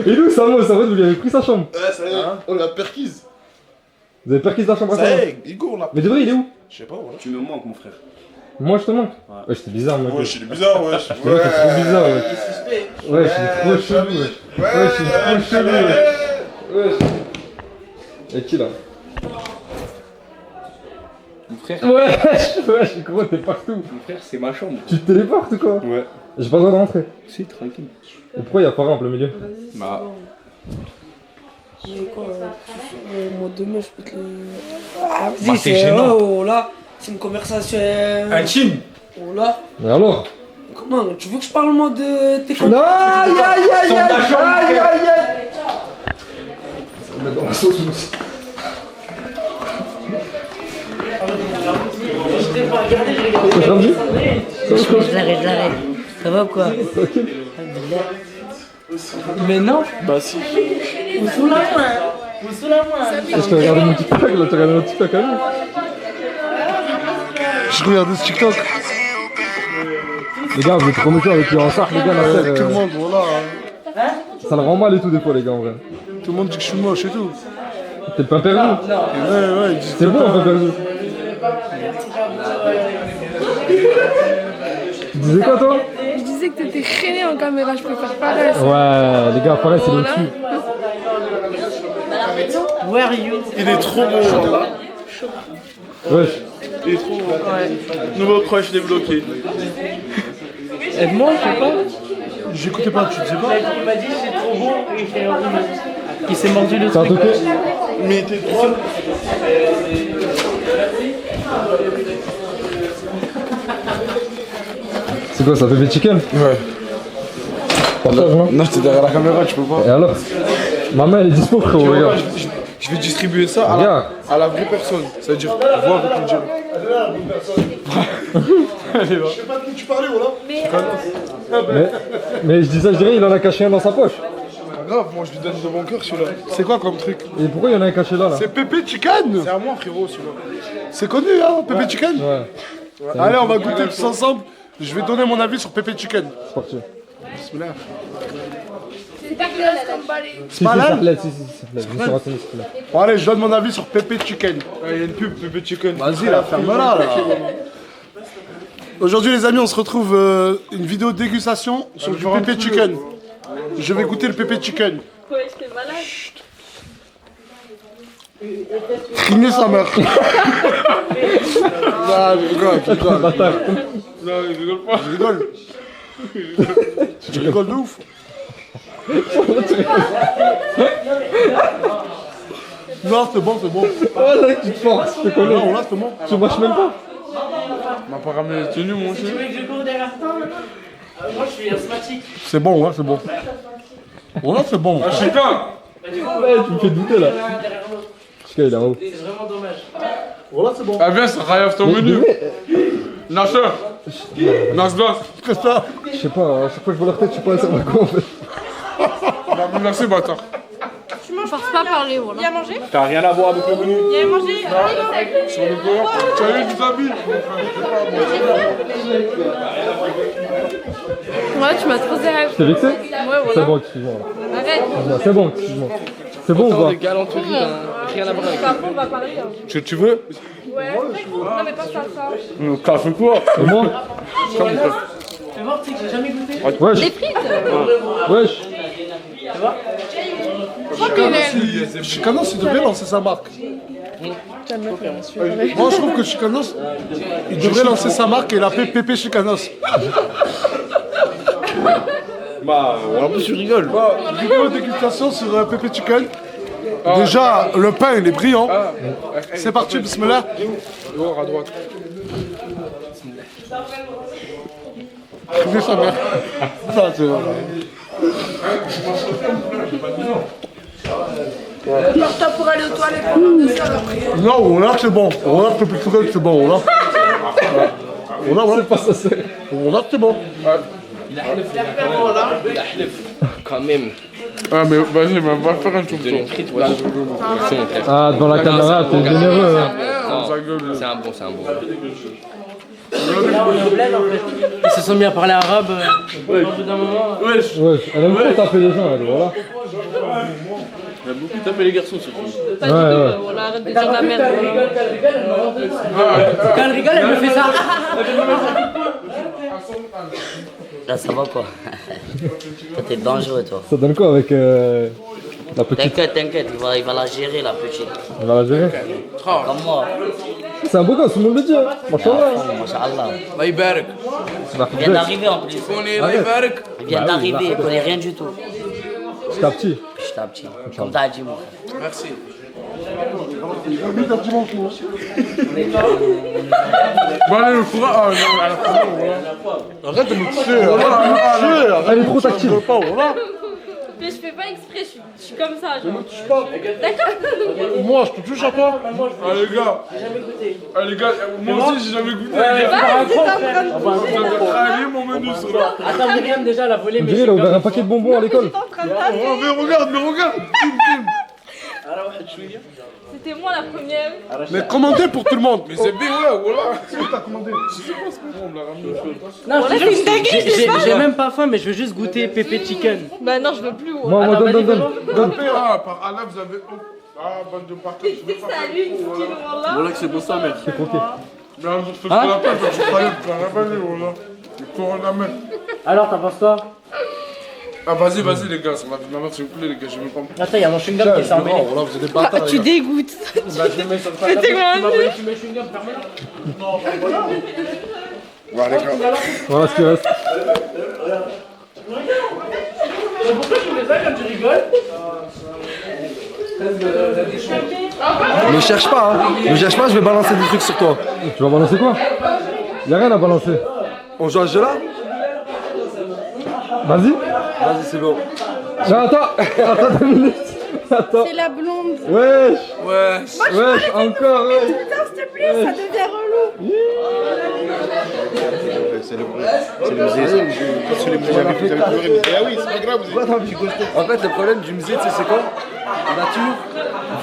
S12: Et nous, Samo, ça va, vous lui avez pris sa chambre?
S14: Ouais, ça y est, on l'a perquise.
S12: Vous avez perquis la chambre à
S14: Ça
S12: Samo?
S14: y est, Igor, on l'a.
S12: Mais de vrai, il est où?
S14: Je sais pas, voilà.
S9: Tu me manques, mon frère.
S12: Moi, je te manque? Ouais, c'était bizarre, mec.
S14: Ouais, je suis bizarre, ouais.
S12: Ouais, c'est trop bizarre, ouais. Ouais, je suis trop chelou, ouais. Ouais, je suis trop chelou, ouais. Ouais. Et qui là?
S9: Mon frère?
S12: Ouais, je crois que t'es partout.
S9: Mon frère, c'est ma chambre.
S12: Tu te téléportes ou quoi?
S9: Ouais.
S12: J'ai pas le droit de rentrer.
S9: Si, tranquille.
S12: Et pourquoi y'a Farah en plein milieu?
S9: Bah.
S8: Moi demain je peux te le.
S2: Bah,
S8: Vas-y,
S2: c'est gênant.
S8: Oh là, c'est une conversation.
S2: Intime.
S8: Oh là.
S12: Mais alors?
S8: Comment? Tu veux que je parle moi de tes
S12: Aïe aïe aïe aïe aïe. Ça me met dans la sauce aussi.
S8: Je l'arrête. Ça va ou quoi? Mais non.
S7: Bah si.
S8: Ou sous la main.
S12: Je te regardais mon TikTok là, tu regardais mon TikTok à nous.
S1: Je regardais ce TikTok.
S12: Les gars, vous êtes trop méchants avec lui en sac, les gars, la terre.
S1: Tout le monde, voilà.
S12: Ça le rend mal et tout des fois, les gars, en vrai.
S1: Tout le monde dit que je suis moche et tout.
S12: T'es pas perdu?
S1: Ouais,
S12: c'est bon, on peut perdu. Tu disais quoi, toi?
S15: Je disais que t'étais traîné en caméra, je préfère Fares.
S12: Ouais, les gars, pareil, c'est le dessus.
S8: Where are you?
S7: Il est trop beau.
S12: Wesh.
S7: Il est trop beau. Nouveau crush débloqué.
S8: Aide-moi, je sais pas.
S1: J'écoutais pas, tu disais pas?
S8: Il m'a dit c'est trop bon et il s'est mordu le
S12: truc.
S7: Mais t'es trop.
S12: C'est quoi ça, bébé chicken?
S7: Ouais.
S12: Partage, non?
S7: Non, t'es derrière la caméra, tu peux pas.
S12: Et alors? Ma main elle est dispo, frérot,
S7: Tu vois,
S12: regarde.
S7: je vais distribuer ça à la vraie personne. Ça veut dire, vois avec une gemme. Allez, va.
S1: Je sais pas de qui tu parlais, voilà.
S12: Mais je dis ça, je dirais, il en a caché un dans sa poche.
S1: Pas grave, moi je lui donne de mon cœur celui-là. C'est quoi comme truc?
S12: Et pourquoi il y en a un caché là?
S1: C'est Pépé Chicken.
S7: C'est à moi, frérot, celui-là.
S1: C'est connu, hein, Pépé Chicken?
S12: Ouais.
S1: Allez, on va goûter tous ensemble. Je vais donner mon avis sur Pépé Chicken.
S12: C'est parti.
S1: Bismillah.
S15: C'est pas clair comme balai.
S1: C'est pas là?
S12: Si, je me suis renseigné, c'est là.
S1: Bon, allez, je donne mon avis sur Pépé Chicken.
S7: Il y a une pub, Pépé Chicken.
S1: Vas-y, là, ferme-la, là. Aujourd'hui, les amis, on se retrouve une vidéo de dégustation sur du Pépé Chicken. Je vais goûter le Pépé Chicken.
S10: Ouais, j'étais malade.
S1: Crigner sa mère. Non, je rigole, je rigole.
S7: Non, il rigole pas.
S1: Je rigole. Tu rigoles de ouf. Non, c'est bon, c'est bon.
S12: Oh là, tu te forces, je te connais.
S1: Non, là, c'est bon.
S12: Tu marches même pas.
S7: On m'a pas ramené les tenues, mon chien.
S8: Tu veux que je cours derrière toi?
S4: Moi je suis asthmatique.
S1: C'est bon, ouais, c'est bon. Voilà, c'est bon.
S14: Ah, Chika.
S12: Ouais, tu me fais douter là. Chika, il est en haut.
S4: C'est vraiment dommage.
S1: Voilà, c'est bon.
S14: Ah, viens, ça rayave ton menu. Nasser. Nasglas.
S1: Que ça?
S12: Je sais pas, à chaque fois que je vois leur tête, je sais pas, ça va quoi en fait.
S14: Merci, bâtard.
S5: Tu manges pas parler, voilà. Il a mangé?
S14: T'as rien à voir avec le menu.
S5: Il a mangé?
S14: Sur le corps. Salut, tu t'habilles.
S5: Ouais, tu m'as trop serré.
S12: T'es vexé?
S5: Ouais, voilà.
S12: C'est bon, excuse-moi.
S5: Arrête.
S12: C'est bon, excuse-moi. C'est bon ou pas?
S4: de galanterie, rien à voir avec
S5: Par contre, on va parler. Hein.
S14: Tu veux?
S5: Ouais. Non, mais pas ça.
S14: Café quoi?
S12: Et moi?
S4: Fais voir, tu sais que j'ai jamais goûté.
S12: Wesh.
S5: Les frites.
S12: Wesh.
S4: Tu vois?
S1: Chicanos, il devrait lancer sa marque. Moi, je trouve que Chicanos, il devrait lancer sa marque et l'appeler Pépé Chicanos.
S14: Bah, en plus, tu rigoles.
S1: Vidéo dégustation sur Pépé Chicken. Déjà, le pain, il est brillant. C'est parti, bismillah.
S14: Dehors, à droite.
S1: Fais sa mère. Ça, c'est vrai.
S15: Prépare-toi pour aller aux toilettes pendant 2 heures après.
S1: Non, on a que c'est bon. On a que Pépé Chicken, c'est bon. On a, c'est pas ça, c'est. On a que c'est bon.
S4: Quand même.
S14: Ah, mais vas-y, va faire un tour.
S12: Ah, devant la caméra, t'es généreux. Hein.
S4: C'est un bon. Ils se sont mis à parler arabe au bout d'un moment.
S12: Wesh. Elle aime trop taper les gens, elle, voilà.
S4: Elle a beaucoup tapé les garçons surtout.
S5: Pas du tout, voilà, arrête de dire de la merde.
S4: Quand elle rigole, elle me fait ça.
S13: Là, ça va quoi? Toi, t'es dangereux, toi.
S12: Ça donne quoi avec la petite?
S13: T'inquiète, il va la gérer, la petite.
S12: Il va la gérer?
S13: Comme moi.
S12: C'est un beau gosse, tout le monde le dit. Hein. Machallah.
S13: Machallah.
S4: Allah يبارك.
S13: Il vient d'arriver en plus.
S4: Allah يبارك.
S13: Il vient d'arriver, il connaît rien du tout.
S12: Petit à petit.
S13: Petit à petit. Comme t'as dit, moi.
S4: Merci.
S14: Bon, allez, le courant. Ah, non,
S1: Arrête de me toucher.
S12: Elle est trop tactile.
S5: Mais je fais pas exprès, je suis comme ça.
S1: Ne me touche pas.
S5: D'accord.
S1: Moi, je te touche à toi.
S14: Ah, les gars. Ah, les gars, moi aussi, j'ai jamais goûté.
S5: Vas-y, t'es en train de
S14: Allez, mon menu sur là.
S4: Attends, Myriam, déjà, elle a volé.
S12: On dirait, il a ouvert un paquet de bonbons à l'école.
S14: Mais regarde.
S5: C'était moi la première.
S1: Mais commandez pour tout le monde.
S14: Mais c'est bien, ouais, voilà.
S1: C'est où t'as commandé?
S14: Je sais pas, c'est bon, on me l'a ramené au chaud.
S4: Non, je te jure, j'ai même pas faim, mais je veux juste goûter Pépé Chicken.
S5: Bah non, je veux plus. Ouais.
S12: Moi, donne.
S14: Ah, par Allah, vous avez. Ah, bande de partout.
S5: Tu sais que c'est à lui qui dit voilà.
S4: Voilà que c'est pour ça, mec.
S12: C'est croqué.
S14: Mais un jour, je fais ce qu'on appelle, je croyais que tu n'as pas vu, voilà. Le coronavirus.
S4: Alors, t'en penses quoi?
S14: Ah, vas-y, les gars, ça va venir, s'il vous plaît, les gars, je vais me prendre.
S4: Attends, il y a mon chewing-gum qui s'est emmêlé.
S1: Voilà, vous êtes des bâtards.
S5: Tu dégoûtes.
S4: Bah, je le mets sur le
S5: C'était
S4: Tu
S5: quoi,
S4: m'as volé fumer chewing-gum, permets-le.
S14: Voilà, les gars.
S12: Voilà ce qui reste.
S4: Pourquoi tu fais ça quand tu rigoles?
S6: Ne cherche pas, hein. Ne cherche pas, je vais balancer des trucs sur toi.
S12: Tu vas balancer quoi? Y'a rien à balancer.
S6: On joue à ce jeu-là?
S12: Vas-y.
S6: Vas-y, c'est bon.
S12: Non, attends 2 minutes. Attends.
S15: C'est la blonde.
S12: Wesh.
S14: Ouais.
S12: Encore, ouais.
S15: Putain, s'il te plaît, ça devient relou.
S11: C'est le musée. C'est le musée. J'avais pleuré, mais ah oui, c'est pas grave.
S6: En fait, le problème du musée, tu sais, c'est quoi? Il a toujours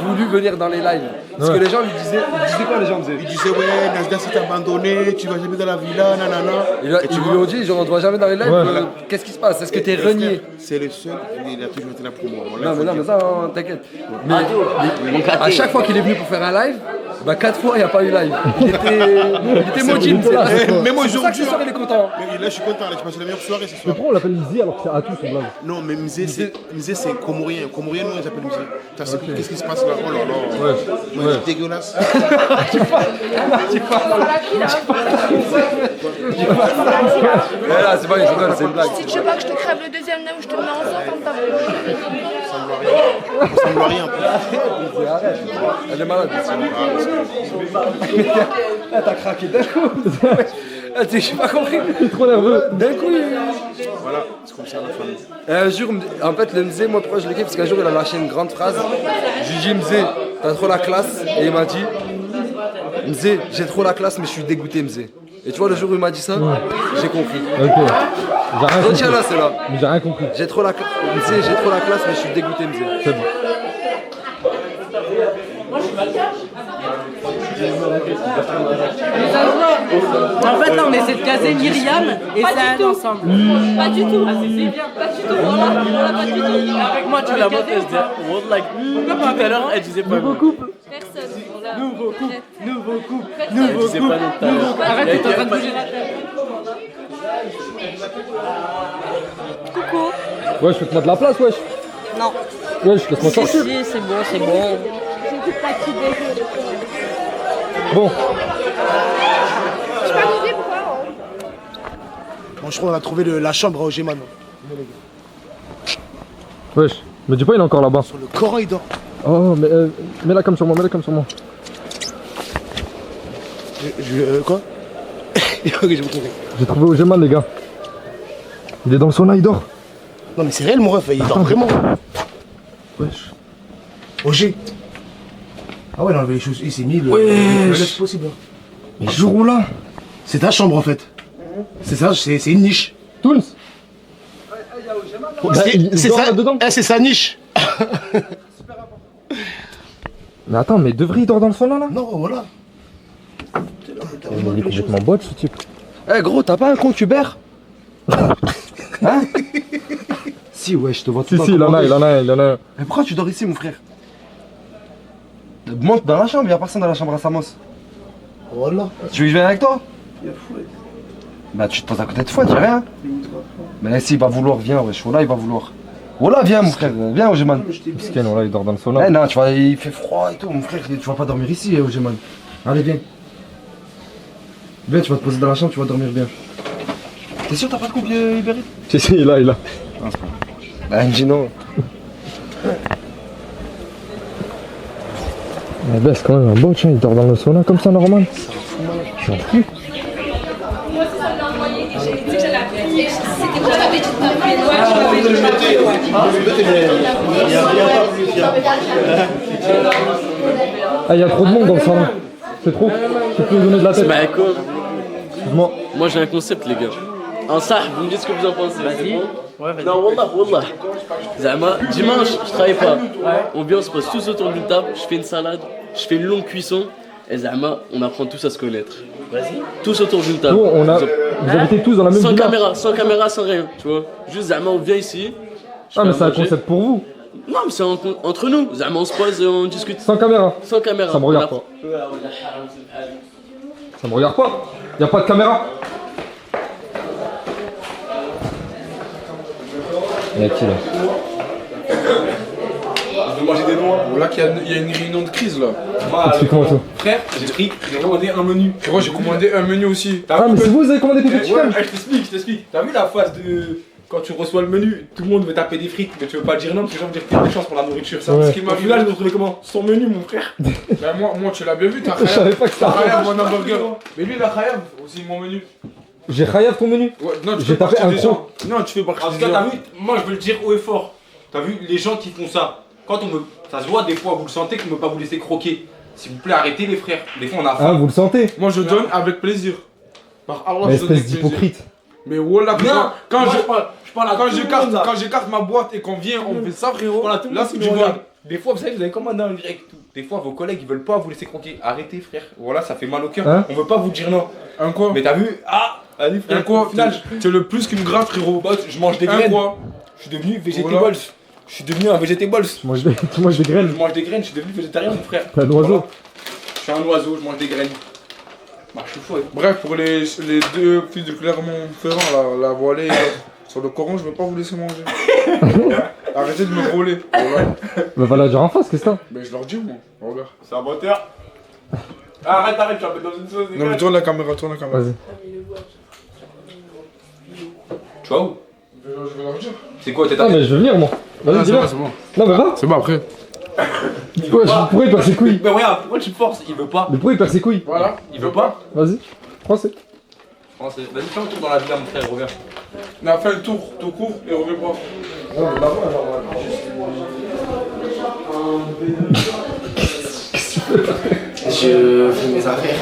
S6: voulu venir dans les lives. Parce que les gens lui disaient. Ils disaient quoi, les gens disaient?
S11: Il disait, ouais, Nasga s'est abandonné, tu vas jamais dans la villa, nanana.
S6: Et ils lui ont dit, genre, on ne va jamais dans les lives. Qu'est-ce qui se passe? Est-ce que t'es renié?
S11: C'est le seul, il a toujours été là pour moi.
S6: Non, mais ça, t'inquiète. Mais à chaque fois qu'il est venu pour faire un live, bah 4 fois il n'y a pas eu live. Il était maudit.
S11: Même aujourd'hui,
S6: ce soir il est content.
S11: Mais là je suis content, là, j'ai passé la meilleure soirée ce
S12: Mais
S11: soir.
S12: pourquoi on l'appelle Lizzie alors que c'est Atou son blague?
S11: Non, mais musée c'est comorien. Comorien, nous, ils appellent musée. Qu'est-ce qui se passe là? Oh là là. Ouais, c'est dégueulasse.
S6: Tu parles. Là, c'est pas une rigole, c'est une blague.
S15: Si tu veux pas que je te crève le deuxième nez ou je te mets en sang comme t'as fait.
S11: Ça ressemble à rien.
S6: Arrête. Elle est malade. T'as craqué d'un coup. J'ai pas compris.
S12: Il est trop nerveux.
S6: D'un coup,
S14: Voilà, c'est comme ça la famille.
S6: Et un jour, en fait, le Mzé, moi, pourquoi je le kiffe? Parce qu'un jour, il a lâché une grande phrase. Je lui ai dit, Mzé, t'as trop la classe. Et il m'a dit, Mzé, j'ai trop la classe, mais je suis dégoûté, Mzé. Et tu vois, le jour où il m'a dit ça, j'ai compris.
S12: Ok. J'ai rien compris.
S6: Retiens là, c'est là.
S12: Mais j'ai rien compris.
S6: J'ai trop la classe, mais je suis dégoûté, Mzé.
S12: C'est bon.
S8: En fait, là, on essaie de caser Myriam et Saad ensemble.
S5: Pas du tout. Pas du tout. Voilà, pas du tout.
S4: Avec moi, tu la montres, elle se dit, Wallah, tout à l'heure, elle disait pas nous.
S5: Personne.
S8: Nouveau couple, nouveau couple,
S4: Elle
S8: nouveau
S4: disait
S8: couple.
S4: pas nous tout à l'heure.
S8: Arrête, t'es en train de bouger la tête.
S5: Coucou.
S12: Wesh, fais-moi de la place, wesh.
S5: Non.
S12: Wesh, laisse-moi ça.
S5: Si, c'est bon, c'est bon. J'ai été fatiguée.
S12: Bon.
S15: Je sais pas vous dire pourquoi.
S16: Bon, je crois qu'on a trouvé la chambre à Ogeman.
S12: Wesh, me dis pas, il est encore là-bas.
S16: Sur le Coran, il dort.
S12: Oh, mais mets-la comme sur moi, mets-la comme sur moi.
S16: Quoi? Ok, j'ai compris.
S12: J'ai trouvé Ogeman, les gars. Il est dans le sauna, il dort.
S16: Non, mais c'est réel, mon ref, il dort vraiment.
S12: Wesh.
S16: Ogé. Ah ouais, il a enlevé les choses, il s'est mis le
S12: Wesh.
S16: less possible.
S12: Mais jour où là?
S16: C'est ta chambre en fait. C'est ça, c'est une niche.
S12: Toons.
S16: C'est ça, c'est sa niche.
S12: Mais attends, mais De Vries, il dort dans le sauna là?
S16: Non, voilà.
S12: Il est complètement botch ce type.
S6: Eh gros, t'as pas un compte Uber? Hein? Si, ouais, je te vois tout le temps.
S12: Si, il en a, il en a, il en a.
S6: Mais pourquoi tu dors ici, mon frère? Monte dans la chambre, y'a personne dans la chambre à Samos.
S16: Voilà.
S6: Tu veux que je vienne avec toi? Bah, tu te poses à côté de toi, dis rien. Mais si, il va vouloir, viens, wesh. Voilà, il va vouloir. Voilà, viens, mon frère, viens, Ogeman.
S12: Miskin, voilà, il dort dans le sauna.
S6: Eh non, tu vois, il fait froid et tout, mon frère, tu vas pas dormir ici, Ogeman. Allez, viens. Viens, tu vas te poser dans la chambre, tu vas dormir bien. T'es sûr t'as pas de couple Uber Eats?
S12: Si, il a, il a.
S6: Non, c'est pas. Bah, il me dit non.
S12: Mais bah, c'est quand même un botch, hein. Il dort dans le sauna comme ça, normal. J'en fous.
S5: Moi aussi, ça me l'a envoyé. J'ai dit que j'allais appeler. C'était moi, j'avais dit de t'appeler.
S12: Ah, il y a trop de monde dans le sauna. C'est trop. Tu peux me donner de la tête.
S4: Bah écoute,
S12: Excuse-moi.
S4: moi j'ai un concept, les gars. En ça, vous me dites ce que vous en pensez. Vas-y. Ouais, vas-y. Non, wallah. Zama, dimanche, je travaille pas. On vient, on se pose tous autour d'une table, je fais une salade, je fais une longue cuisson, et Zama, on apprend tous à se connaître. Vas-y. Tous autour d'une table.
S12: Nous, vous habitez tous dans la même
S4: sans
S12: villa.
S4: sans caméra, sans rien, tu vois. Juste Zama, on vient ici.
S12: Ah, mais c'est un concept pour vous.
S4: Non, mais c'est entre nous. Zama, on se pose et on discute.
S12: Sans caméra.
S4: Sans caméra.
S12: Ça me regarde pas. Ça me regarde pas. Y a pas de caméra. Y'a qui là?
S3: Je vais manger des noix. Voilà qu'il y a une réunion de crise là.
S12: Explique-moi tout.
S3: Frère, j'ai commandé un menu. Frérot, j'ai commandé un menu aussi.
S12: Ah, mais c'est vous, vous avez commandé des petits chicken?
S3: Ouais, je t'explique. T'as vu la phase de. Quand tu reçois le menu, tout le monde veut taper des frites, mais tu veux pas dire non parce que les gens veulent dire que t'as des chances pour la nourriture. Ça.
S12: Ouais.
S3: Ce qui m'a vu là, je me retrouvais comment? Son menu, mon frère. Ben moi, tu l'as bien vu, t'as
S12: Je savais pas que ça.
S3: Khayab, mon hamburger. Mais lui, il a Khayab, aussi mon menu.
S12: J'ai Khayab ton menu?
S3: Ouais, non,
S12: j'ai tapé un gros.
S3: Non, tu fais partie
S17: En tout cas, t'as vu, moi je veux le dire haut et fort. T'as vu, les gens qui font ça, quand on me. Ça se voit des fois, vous le sentez, qu'on ne veut pas vous laisser croquer. S'il vous plaît, arrêtez les frères. Des fois, on a faim.
S12: Ah, vous le sentez?
S3: Moi, je donne avec plaisir. Par Allah,
S12: Mais
S3: je donne avec
S12: espèce
S3: plaisir.
S12: d'hypocrite.
S3: Mais voilà,
S17: Non,
S3: quand
S17: moi,
S3: je
S17: je parle à
S3: quand
S17: tout le
S3: j'écarte
S17: monde, ça.
S3: quand j'écarte ma boîte et qu'on vient, on fait ça, frérot.
S17: Voilà, tout le
S3: Là,
S17: monde
S3: c'est
S17: qui
S3: du
S17: nous
S3: bon.
S17: regarde. Des fois, vous savez, vous avez commandé un grec tout. Des fois, vos collègues ils veulent pas vous laisser croquer. Arrêtez, frère. Voilà, ça fait mal au cœur.
S12: Hein?
S17: On veut pas vous dire non.
S3: Un quoi?
S17: Mais t'as vu? Ah! Allez, frère.
S3: Un quoi?
S17: Au final,
S3: C'est le plus qui me gratte, frérot.
S17: je mange des
S3: Un
S17: graines.
S3: quoi?
S17: Je suis devenu végétables.
S3: Voilà.
S17: Je suis devenu un végétables.
S12: Tu manges des graines.
S17: Je mange des graines, je suis devenu végétarien, mon frère.
S12: T'es un oiseau.
S17: Je suis un oiseau, je mange des graines. Bah, je suis fou.
S3: Bref, pour les deux fils de Clermont-Ferrand, la voilée et l'autre, sur le Coran, je vais pas vous laisser manger. Arrêtez de me voler. Voilà.
S12: Bah, va la dire en face, qu'est-ce que t'as?
S3: Mais je leur dis, moi. Regarde.
S17: C'est un menteur. Arrête, tu vas mettre dans une sauce.
S3: Non, mais tourne la caméra,
S12: Vas-y.
S17: Tu vois où?
S3: Je vais leur dire.
S17: C'est quoi, t'es
S12: Ah, mais je veux venir, moi. Vas-y,
S3: Ah, c'est
S12: dis-le.
S3: bon, c'est bon.
S12: Non, mais va.
S3: C'est bon, après.
S12: Pourquoi il perd ses couilles?
S17: Mais regarde, pourquoi tu te forces? Il veut pas.
S12: Mais pourquoi il perd ses couilles?
S3: Voilà.
S17: Il veut pas.
S12: Vas-y, français.
S17: Français. Vas-y, fais un tour dans la villa, mon frère, reviens.
S3: On a fait le tour, tout court, et on reviendra.
S6: Non, mais là-bas,
S18: Je fais mes affaires.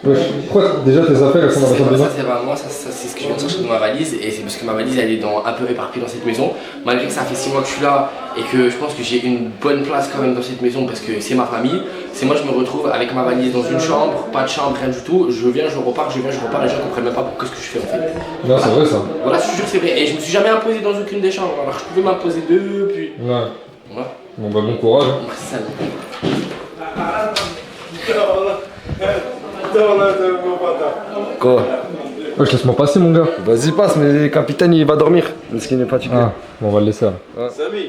S12: Ouais, pourquoi déjà tes affaires elles sont dans la salle de bain?
S18: Ça, c'est pas moi, ça, c'est ce que je viens de chercher dans ma valise. Et c'est parce que ma valise elle est un peu éparpillée dans cette maison. Malgré que ça fait 6 mois que je suis là et que je pense que j'ai une bonne place quand même dans cette maison parce que c'est ma famille. C'est moi, je me retrouve avec ma valise dans une chambre, pas de chambre, rien du tout. Je viens, je repars, je viens, je repars. Les gens comprennent même pas ce que je fais en fait.
S12: Non, c'est vrai ça.
S18: Voilà, je te jure, c'est vrai. Et je me suis jamais imposé dans aucune des chambres. Alors je pouvais m'imposer deux, puis.
S12: Ouais.
S18: Voilà.
S12: Bon bah bon courage.
S18: Merci.
S6: Quoi?
S12: Ouais, laisse-moi passer mon gars.
S6: Vas-y passe, mais le capitaine il va dormir. Parce qu'il n'est pas fatigué.
S12: Ah, bon on va le laisser là.
S6: Ouais.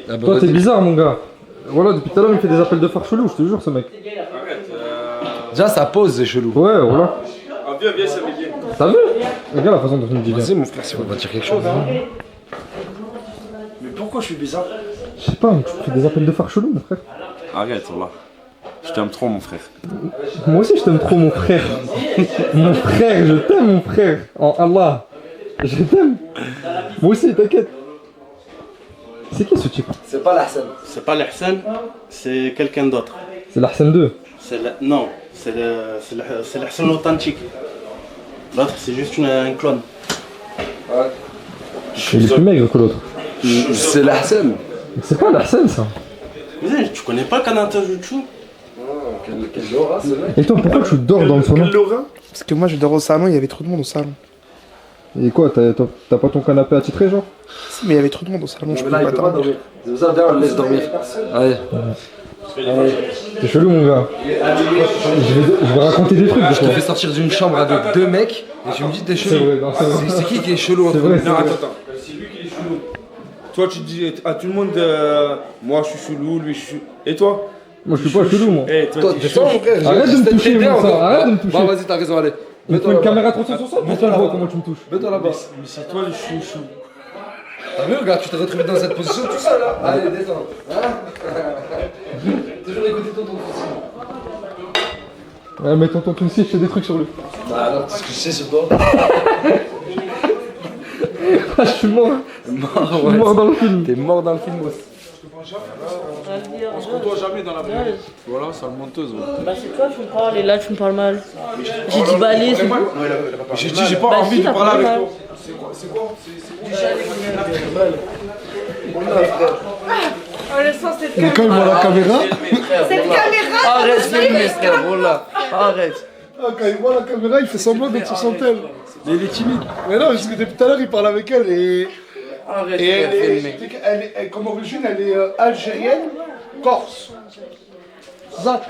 S6: Ah, bah,
S12: Toi t'es
S6: vas-y.
S12: bizarre mon gars. Voilà, depuis tout à l'heure il me fait des appels de phare chelou, je te jure ce mec.
S6: Déjà sa pose c'est chelou.
S12: Ouais, voilà.
S3: Ah, viens, Samy, viens.
S12: T'as vu? Regarde la façon dont tu me dis bien.
S6: Vas-y mon frère, si on va dire quelque chose.
S7: Mais pourquoi je suis bizarre?
S12: Je sais pas, tu fais des appels de phare chelou mon frère.
S14: Arrête, là. Je t'aime trop, mon frère.
S12: Moi aussi je t'aime trop mon frère. Mon frère, je t'aime mon frère. En Allah. Je t'aime. Moi aussi, t'inquiète. C'est qui ce type?
S7: C'est pas l'Hassan.
S19: C'est pas l'Hassan, c'est quelqu'un d'autre.
S12: C'est l'Hassan 2.
S19: Non, c'est l'Hassan authentique. L'autre, c'est juste un clone.
S7: Ouais.
S12: Il est plus maigre que l'autre.
S6: C'est l'Hassan.
S12: C'est pas l'Hassan ça.
S19: Mais tu connais pas Kanata Jutsu?
S6: Quel aura ce mec.
S12: Et toi, pourquoi tu dors dans le salon?
S7: Parce que moi je dors au salon, il y avait trop de monde au salon.
S12: Et quoi, t'as pas ton canapé attitré genre?
S7: Si, mais il y avait trop de monde au salon, je
S6: Mais
S7: pouvais
S6: là il
S7: pas
S6: peut pas
S7: dormir.
S6: dormir. C'est pour ça d'ailleurs on le laisse dormir. Allez.
S12: T'es chelou mon gars. Je vais raconter des trucs.
S6: Je te fais sortir d'une chambre avec 2 mecs et tu me dis t'es
S12: C'est
S6: chelou.
S12: vrai, non, c'est vrai.
S6: C'est qui est chelou entre
S12: C'est vrai,
S6: nous?
S12: c'est vrai.
S3: Attends. C'est lui qui est chelou. Toi, tu dis à tout le monde, moi je suis chelou, lui je suis. Et toi?
S12: Moi je suis pas chelou moi.
S3: Eh,
S6: Toi t'es toi mon frère.
S12: Arrête de me toucher mon sang, arrête de me toucher.
S6: Bon vas-y t'as raison, allez.
S12: Il faut une caméra 360 pour qu'on voit comment tu me touches.
S6: Mets-toi là-bas.
S3: Mais c'est toi le chouchou.
S6: T'as vu regarde, tu t'es retrouvé dans cette position tout seul là. Allez descends. Toujours écouter ton aussi.
S12: Ouais mais tonton Tounsi, je fais des trucs sur lui.
S6: Bah alors qu'est-ce que je sais sur toi?
S12: Ah je suis mort. Je suis mort dans le film.
S6: T'es mort dans le film aussi.
S3: On se côtoie jamais dans la vie. Voilà, sale menteuse.
S8: Bah c'est toi, tu me parles et là tu me parles mal. J'ai dit bah allez, c'est bon.
S3: J'ai dit, j'ai pas
S8: Bah,
S3: envie
S8: si,
S3: de
S8: t'as
S3: parler
S8: parlé
S3: avec
S8: mal.
S3: toi. C'est quoi?
S15: Oh, le sens, cette
S1: Mais quand il voit la caméra.
S15: Cette caméra.
S6: Arrête de filmer frère, voilà. Arrête.
S1: Ah, quand il voit la caméra, il fait semblant d'être sur son tel.
S6: Mais il est timide.
S1: Mais non, parce que depuis tout à l'heure, il parle avec elle et.
S6: Arrête
S1: Et
S6: de filmer.
S1: comme origine, elle est algérienne, corse. C'est ça?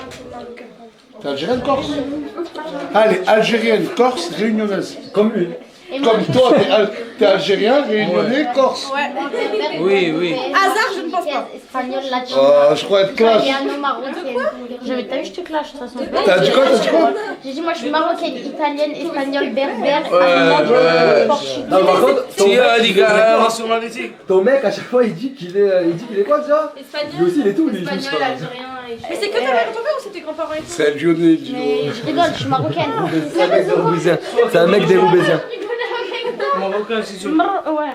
S1: T'es algérienne, corse? Ah, elle est algérienne, corse, réunionnaise. Comme lui. Comme toi, t'es algérien, réunionnais, corse.
S15: Ouais.
S6: Oui.
S15: Hasard, je ne pense pas.
S8: Espagnol, latino.
S1: Oh, je crois être clash.
S8: Italiano, marocaine. T'as vu, je te clash de toute façon.
S1: T'as dit quoi?
S8: J'ai dit, moi je suis marocaine, italienne, espagnole, berbère, portugaise.
S6: Non, par contre,
S7: nationalité.
S6: ton mec à chaque fois il dit qu'il est quoi déjà?
S15: Espagnol.
S6: Lui aussi il est tout lui.
S15: Espagnol, algérien. Mais c'est que ta mère et ton père ou c'est tes grands-parents et tout?
S1: C'est un lyonnais, dis
S8: Mais je rigole, je suis marocaine.
S6: C'est un mec des Roubaisiens. C'est un mec des Roubaisiens.
S7: Marocain, c'est sûr.
S8: Ouais.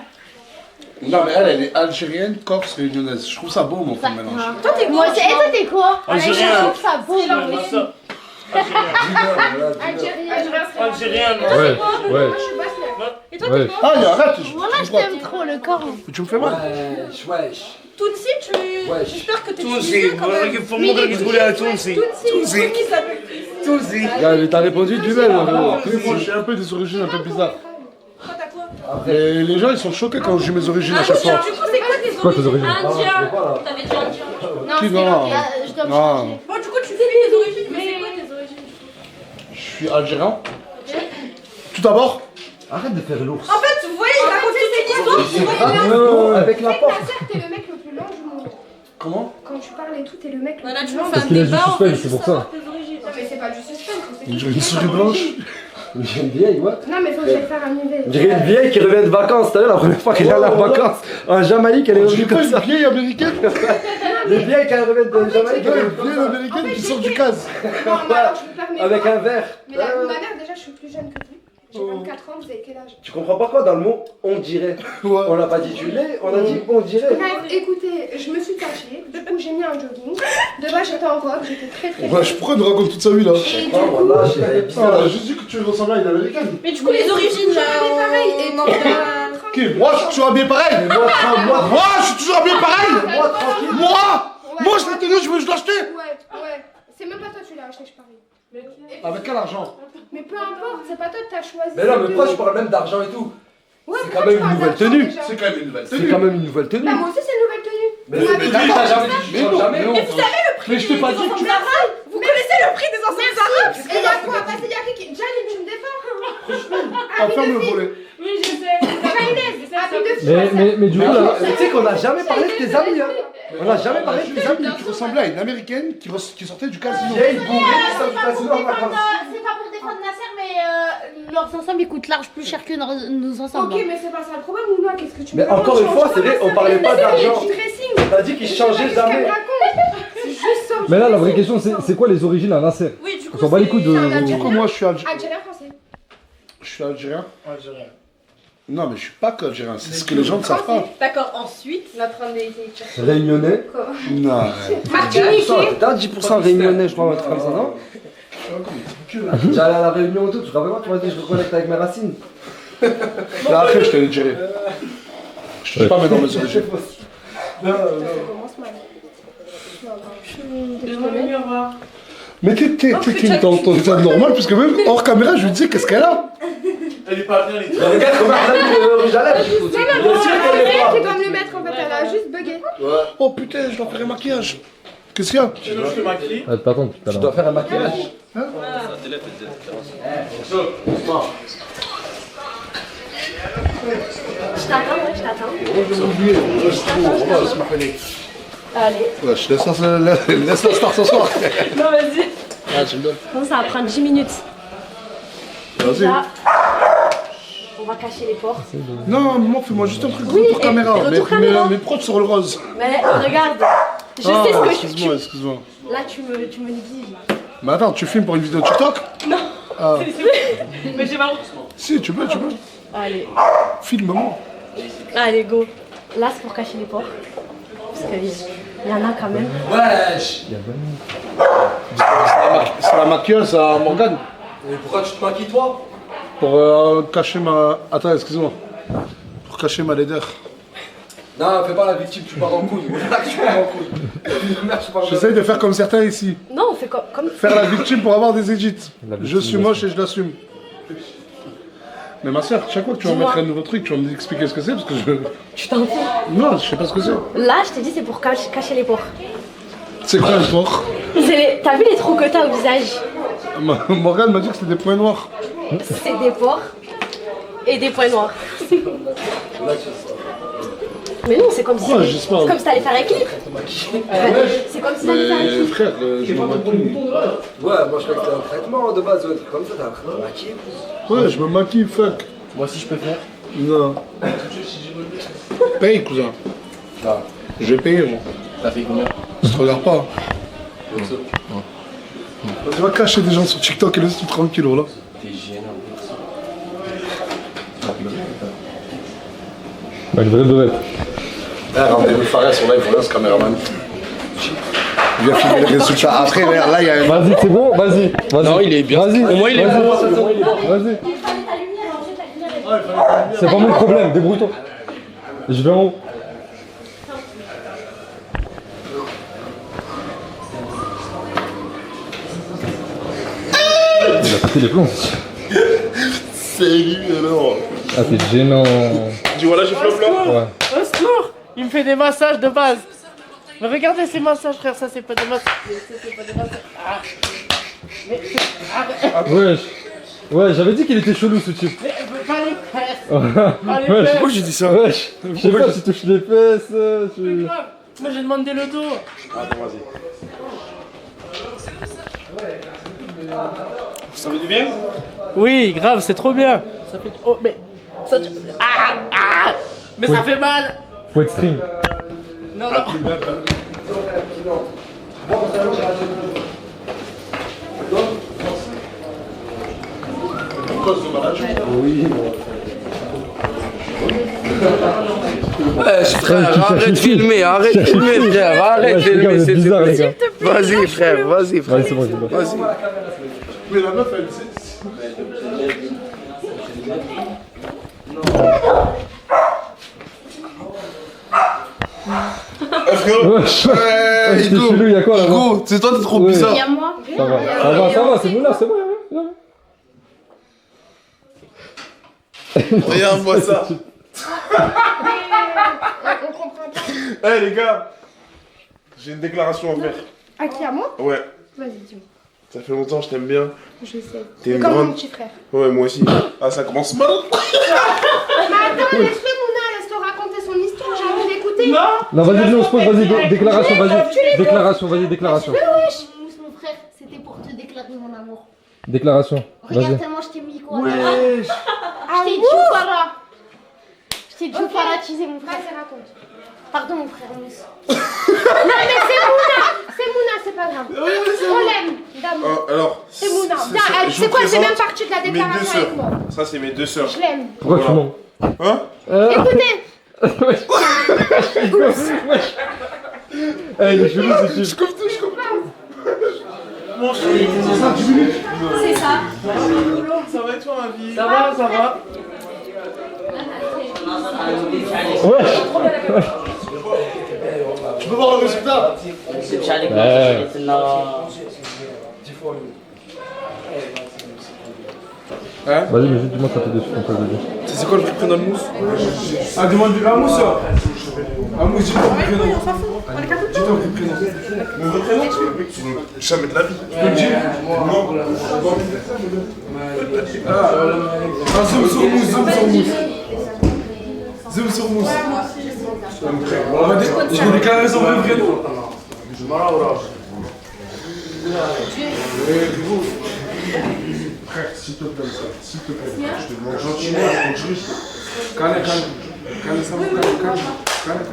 S1: Non, mais elle est algérienne, corse, réunionnaise. Je trouve ça beau, mon frère, mélange.
S15: Toi, t'es
S8: Moi,
S15: quoi?
S8: toi, t'es quoi?
S7: Algérien.
S8: Je trouve ça beau, moi.
S15: Algérien.
S12: Ouais.
S15: Et toi,
S12: Ouais.
S15: t'es quoi?
S1: Ah, mais arrête,
S8: Voilà, je t'aime trop, le corps.
S1: tu me fais mal.
S6: Wesh.
S15: Tutsi, j'espère que t'es
S7: Tunsi,
S15: tunisien quand même.
S7: il faut montrer qu'il voulait à Tunsi.
S15: Tutsi, il s'appelle.
S7: Tunsi.
S6: Regarde, mais t'as répondu du même.
S1: Moi, je suis un peu des origines un peu bizarres.
S15: Toi, t'as quoi?
S1: Et les gens, ils sont choqués quand je dis mes origines à chaque fois.
S15: Du coup, c'est quoi tes origines? Indien. T'avais dit indien.
S8: Non,
S1: Qui,
S8: c'est
S1: non.
S8: l'autre, je dois me
S1: Non.
S8: changer.
S15: Bon, du coup, tu fais tes origines, mais c'est quoi tes origines?
S1: Je suis algérien. Tout d'abord.
S6: Arrête de faire l'ours.
S15: En fait, vous voyez, il raconte toute une histoire.
S6: Non, avec la porte.
S15: T'es le mec le plus lent du monde.
S1: Comment?
S15: Quand tu parles et tout, t'es le mec le
S8: Voilà,
S15: plus
S8: tu
S15: lent.
S8: me
S12: Parce qu'il a du suspense, c'est pour ça.
S15: Non, mais c'est pas du suspense.
S1: On dirait une souris blanche.
S6: J'ai une vieille, what?
S15: Non, mais faut que j'aille faire un UV.
S6: On dirait une vieille qui revient de vacances. T'as vu la première fois qu'elle est allée en vacances en Jamaïque, elle est revenue comme ça.
S1: Une vieille américaine.
S6: Les vieilles qui reviennent de Jamaïque,
S1: Une vieille américaine qui sort du case.
S15: Non, mais alors, je peux pas me
S6: avec un verre.
S15: Mais ma mère, déjà, je suis plus jeune que toi. J'ai 24 ans, vous avez quel âge?
S6: Tu comprends pas quoi dans le mot on dirait? On l'a pas dit du lait, on a dit on dirait.
S15: Bref, écoutez, je me suis cachée, du coup j'ai mis un jogging. De base j'étais en robe, j'étais très
S1: Ouais, pourquoi il raconte toute sa vie là?
S15: Et du coup,
S1: Ah, j'ai juste dit que tu ressemblais à une américaine.
S8: Mais du coup, les origines là.
S15: pareil. Et non,
S1: Ok, moi je suis toujours habillé pareil. Moi je suis toujours habillé pareil.
S6: Moi tranquille.
S1: Moi je l'ai tenu, je l'ai acheté.
S15: Ouais. C'est même pas toi qui l'as acheté, je parie.
S1: Avec quel argent?
S15: Mais peu importe, c'est pas toi que t'as choisi.
S6: Mais non, mais pourquoi je parle même d'argent et tout?
S15: Ouais,
S6: C'est quand même une nouvelle tenue.
S1: C'est quand même une nouvelle
S6: C'est
S1: tenue.
S6: quand même une nouvelle tenue.
S15: Bah, moi aussi c'est une nouvelle tenue.
S6: Mais
S15: Vous m'avez dit
S6: t'as
S15: ça.
S6: jamais dit, tu changes jamais.
S8: Et vous savez le prix
S1: Mais je t'ai pas dit que tu.
S8: Vous connaissez le prix des ensembles arabes?
S15: Et y'a quoi? Parce qu'il y a qui? Janine, tu me défends?
S1: Ah, ferme le volet.
S10: Oui, je sais.
S12: Mais du coup, là.
S6: Tu sais qu'on a jamais parlé de tes amis, hein. On a jamais parlé de tes amis.
S1: Tu ressemblais à une américaine qui sortait du casino.
S6: Vieille bourrée qui sort du casino en vacances.
S8: C'est pas pour défendre Nasser, mais leurs ensembles ils coûtent large plus cher que nos ensembles.
S15: Ok, mais c'est pas ça le problème, ou moi, qu'est-ce que tu
S6: Mais
S15: me
S6: encore une fois, c'est vrai, on parlait pas d'argent.
S15: dressing.
S6: T'as dit qu'il changeait jamais.
S15: C'est juste ça.
S12: Mais là, la vraie question, c'est quoi les origines à Nasser?
S15: Oui, du coup,
S12: On s'en bat les couilles de.
S1: Du coup, moi je suis algérien.
S15: Algérien français.
S1: Je suis algérien. Non, mais je suis pas qu'algérien, c'est ce que les gens ne savent pas.
S8: D'accord, ensuite.
S15: Notre indemnité.
S6: Réunionnais.
S1: Non.
S15: Martiniquais.
S6: T'as 10% réunionnais, je crois, un truc comme ça, non? J'allais à la réunion et tout, tu te rappelles pas, tu m'as dit je reconnecte avec mes racines.
S1: Là, après, je t'ai algérien. Je te dis pas maintenant mes origines. Mais t'es dans ton état normal, puisque même hors caméra, je lui disais qu'est-ce qu'elle a.
S7: Elle est pas bien, les
S6: Mais regarde comment elle a mis le rouge à lèvres.
S15: C'est même moi qui dois me le mettre en fait, elle a juste bugué.
S1: Oh putain, je dois faire un maquillage. Qu'est-ce qu'il y a?
S7: Sinon, je te maquille.
S12: Ah, pardon, tout à
S6: Tu dois faire un maquillage.
S1: Hein?
S8: Je t'attends, ouais, je t'attends.
S1: J'ai oublié, je reste trop, on va se m'appeler.
S8: Allez.
S1: Ouais, je laisse la star ce soir.
S8: Non, vas-y.
S1: Ah, tu me donnes.
S8: Bon, ça va prendre 10 minutes.
S1: Vas-y.
S8: Là, on va cacher les portes.
S1: Non, maman, fais-moi juste un truc
S8: Oui,
S1: retour caméra.
S8: retour caméra.
S1: Mes proches sur le rose.
S8: Mais regarde, je sais ce que
S1: excuse-moi, excuse-moi.
S8: Là, tu me négliges.
S1: Mais attends, tu filmes pour une vidéo TikTok?
S8: Non.
S1: Ah.
S10: Mais j'ai pas.
S1: Si, tu peux.
S8: Allez.
S1: Filme-moi.
S8: Allez, go. Là, c'est pour cacher les portes. Parce qu'il y en a quand même.
S6: Wesh.
S1: C'est la maquilleuse à Morgane.
S6: Et pourquoi tu te maquilles toi?
S1: Pour cacher ma... Attends, excuse-moi. Pour cacher ma laideur.
S6: Non, fais pas la victime, tu pars en couille. Là, tu pars en couille.
S1: J'essaye de faire comme certains ici.
S8: Non, on fait comme...
S1: Faire la victime pour avoir des edits.
S12: La
S1: Je suis moche et je l'assume. Mais ma soeur, chaque fois que tu vas
S8: Dis-moi.
S1: mettre un nouveau truc, tu vas me expliquer ce que c'est parce que je...
S8: Tu t'en fous.
S1: Non, je sais pas ce que c'est.
S8: Là, je t'ai dit, c'est pour cacher les pores.
S1: C'est quoi le port?
S8: T'as vu les trous que t'as au visage?
S1: Morgane m'a dit que c'était des points noirs.
S8: C'est des pores et des points noirs. Mais non, c'est comme si t'allais faire un clip. C'est comme si t'allais faire un
S1: Mais
S8: clip.
S1: frère, je me maquille.
S6: Ouais, moi je crois que c'était un traitement de base ou un truc comme ça, t'as un traitement de maquillage.
S1: Ouais, je me maquille, fuck.
S4: Moi aussi je peux faire.
S1: Non. Paye, cousin. Je vais payer, moi.
S4: T'as fait combien?
S1: Ça te regarde pas. Tu vas cacher des gens sur TikTok et laisse tout tranquille, là.
S4: T'es gênant.
S12: Bah, le vrai de vrai.
S1: Rendez-vous Fares sur live, voilà ce caméraman. Il vient filmer les résultats. Après, là, il y a un...
S12: Vas-y, c'est bon? Vas-y.
S4: Non, il est bien.
S12: Vas-y.
S4: Au moins, il est
S12: Vas-y.
S4: bon.
S12: Vas-y. C'est pas mon problème, débrouille-toi. Je vais en haut. Il a pété les plombs.
S14: Salut alors.
S12: Ah, c'est gênant.
S14: Tu vois là, j'ai flop là.
S12: Ouais.
S7: Au secours. Il me fait des massages de base. Mais regardez ces massages, frère, ça c'est pas des massages. C'est pas des massages. Ah. Mais arrête.
S12: Wesh. Ouais, j'avais dit qu'il était chelou ce type.
S7: Mais pas les fesses.
S12: Wesh.
S7: Pourquoi
S1: j'ai dit ça?
S12: Wesh. Je sais pas, tu touches les fesses.
S7: C'est grave. Moi j'ai demandé le dos.
S14: Attends, vas-y. Ça fait du bien?
S7: Oui, grave, c'est trop bien. Ça fait. Oh, mais. Ça... Ah. Mais ça fait mal.
S12: Faut être stream.
S7: Non, non.
S1: cause de malade.
S12: Oui.
S6: Ouais, frère, arrête de filmer, arrête de filmer, frère, arrête de filmer, s'il te plaît. Vas-y, frère, vas-y, frère.
S12: Ouais, c'est bon, c'est bon.
S6: Vas-y.
S1: Mais la meuf, elle sait.
S12: Frérot,
S1: Hugo,
S12: il y a quoi là-bas?
S1: Hugo, c'est toi, t'es trop bizarre.
S15: Il y a moi.
S12: Ça va, c'est Moula, c'est bon.
S14: Regarde-moi ça.
S15: On comprend pas.
S14: Eh les gars, j'ai une déclaration à faire.
S15: À qui, à moi?
S14: Ouais.
S15: Vas-y, dis-moi.
S14: Ça fait longtemps, je t'aime bien.
S15: Je sais.
S14: T'es une
S15: Comme
S14: grande.
S15: mon petit frère.
S14: Ouais, moi aussi. Ah, ça commence mal.
S15: Mais attends, laisse-le, Mouna, laisse-le raconter son histoire, j'ai envie d'écouter.
S12: Non, vas-y, viens, on se pose, vas-y, déclaration, vas-y. Déclaration, vas-y, déclaration.
S8: Mon frère, c'était pour te déclarer mon amour.
S12: Déclaration,
S8: Regarde
S12: vas-y.
S8: tellement je t'ai mis quoi.
S15: Wesh.
S8: Je t'ai Djoufara. Je t'ai Djoufaratisé mon frère.
S15: Vas-y, raconte.
S8: Pardon mon frère Mousse.
S15: Non mais c'est Mouna, c'est pas grave. On l'aime, d'amour.
S14: Alors,
S15: C'est Mouna.
S14: je
S15: C'est
S14: vous
S15: quoi, c'est
S14: présente
S15: même partie de la
S14: mes deux
S15: déclaration avec
S14: sœurs.
S15: moi.
S14: Ça, c'est mes deux sœurs.
S15: Je l'aime.
S12: Pourquoi tu mens?
S14: Hein?
S15: Écoutez.
S12: Eh, il est chelou, ce type.
S14: Je comprends. Mon
S15: chéri, c'est ça, 10 minutes. C'est ça.
S14: Ça va être toi, ma vie.
S7: Ça va, ça va.
S1: Tu peux voir le résultat?
S14: Hein?
S12: Vas-y, mais juste dis-moi ça fait dessus, comme ça, vas-y.
S3: C'est quoi le prix dans le mousse? Ah, demande la mousse. Ah, mousse, dis-moi le prénom. Dis-toi le prénom.
S14: Mon vrai prénom, c'est jamais de la vie.
S3: Tu peux le dire? Non. Ah, zoom sur mousse, zoom sur mousse. Zoom sur mousse. Je vais déclarer son vrai prénom.
S1: Frère, s'il te plaît, ça, s'il te plaît, je te demande gentiment, on juste.
S3: Calme, ça va, calme.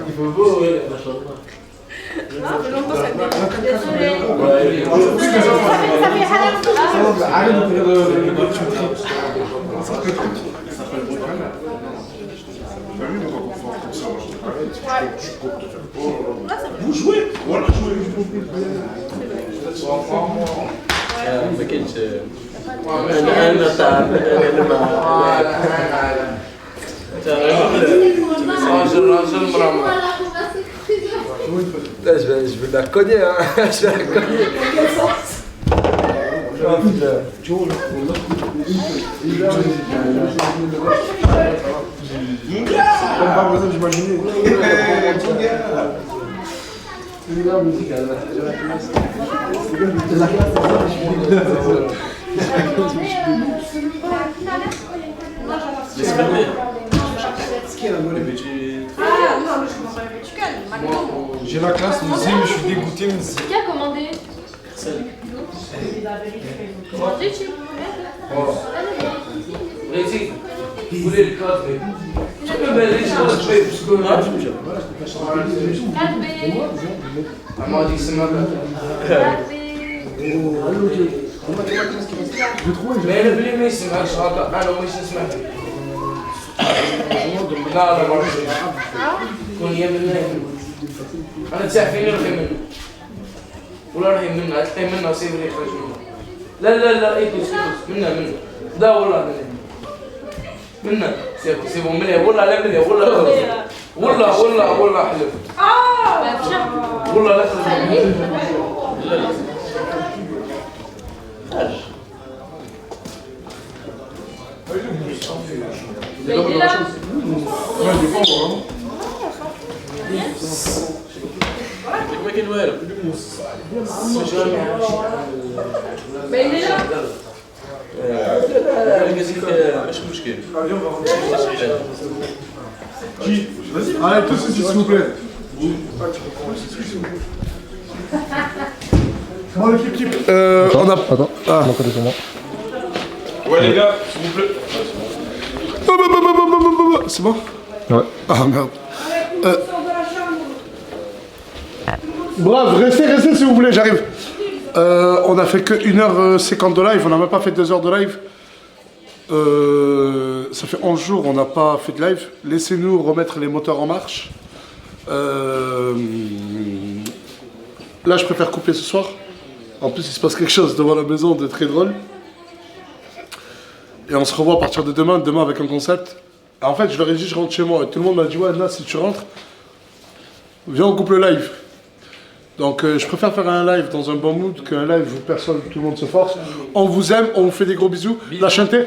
S3: Il faut beau, ouais. Arrête de faire
S14: Vous jouez? Voilà, jouez.
S4: ما كنتش انا تعب انا
S6: Je vais la cogner, hein. Je vais la cogner. Oh putain.
S3: Pas besoin d'imaginer. J'ai la classe, mais je suis dégoûté.
S5: Qui a commandé? Manger, tu
S4: Vous voulez le code, mais... Tu peux me laisser jouer jusqu'au match? Elle m'a dit que c'est ma mais le blé mais c'est ma chata انا مش اسمعك لا لا ما كون يمنا انا تعرفين الخير منه ولا راح يمنا تقي منه سيب لي يخرج منه لا ايه منه لا والله منه سيبوا منه والله لا منه والله حلف والله لا لا
S5: Mais il est là. Mais il est là.
S1: مش مشكلة. Allez, tous ici, s'il vous plaît. Bon, l'équipe. On a.
S12: Attends,
S1: Ah.
S12: on sur moi.
S14: Ouais, les gars, s'il vous plaît.
S1: C'est bon?
S12: Ouais.
S1: Ah merde. Bravo, restez s'il vous plaît, j'arrive. On a fait que 1h50 de live, on n'a même pas fait 2 heures de live. Ça fait 11 jours, on n'a pas fait de live. Laissez-nous remettre les moteurs en marche. Là, je préfère couper ce soir. En plus, il se passe quelque chose devant la maison de très drôle. Et on se revoit à partir de demain avec un concept. En fait, je leur ai dit, je rentre chez moi. Et tout le monde m'a dit, ouais, là, si tu rentres, viens, on coupe le live. Donc, je préfère faire un live dans un bon mood qu'un live où personne, tout le monde se force. On vous aime, on vous fait des gros bisous. La chanter.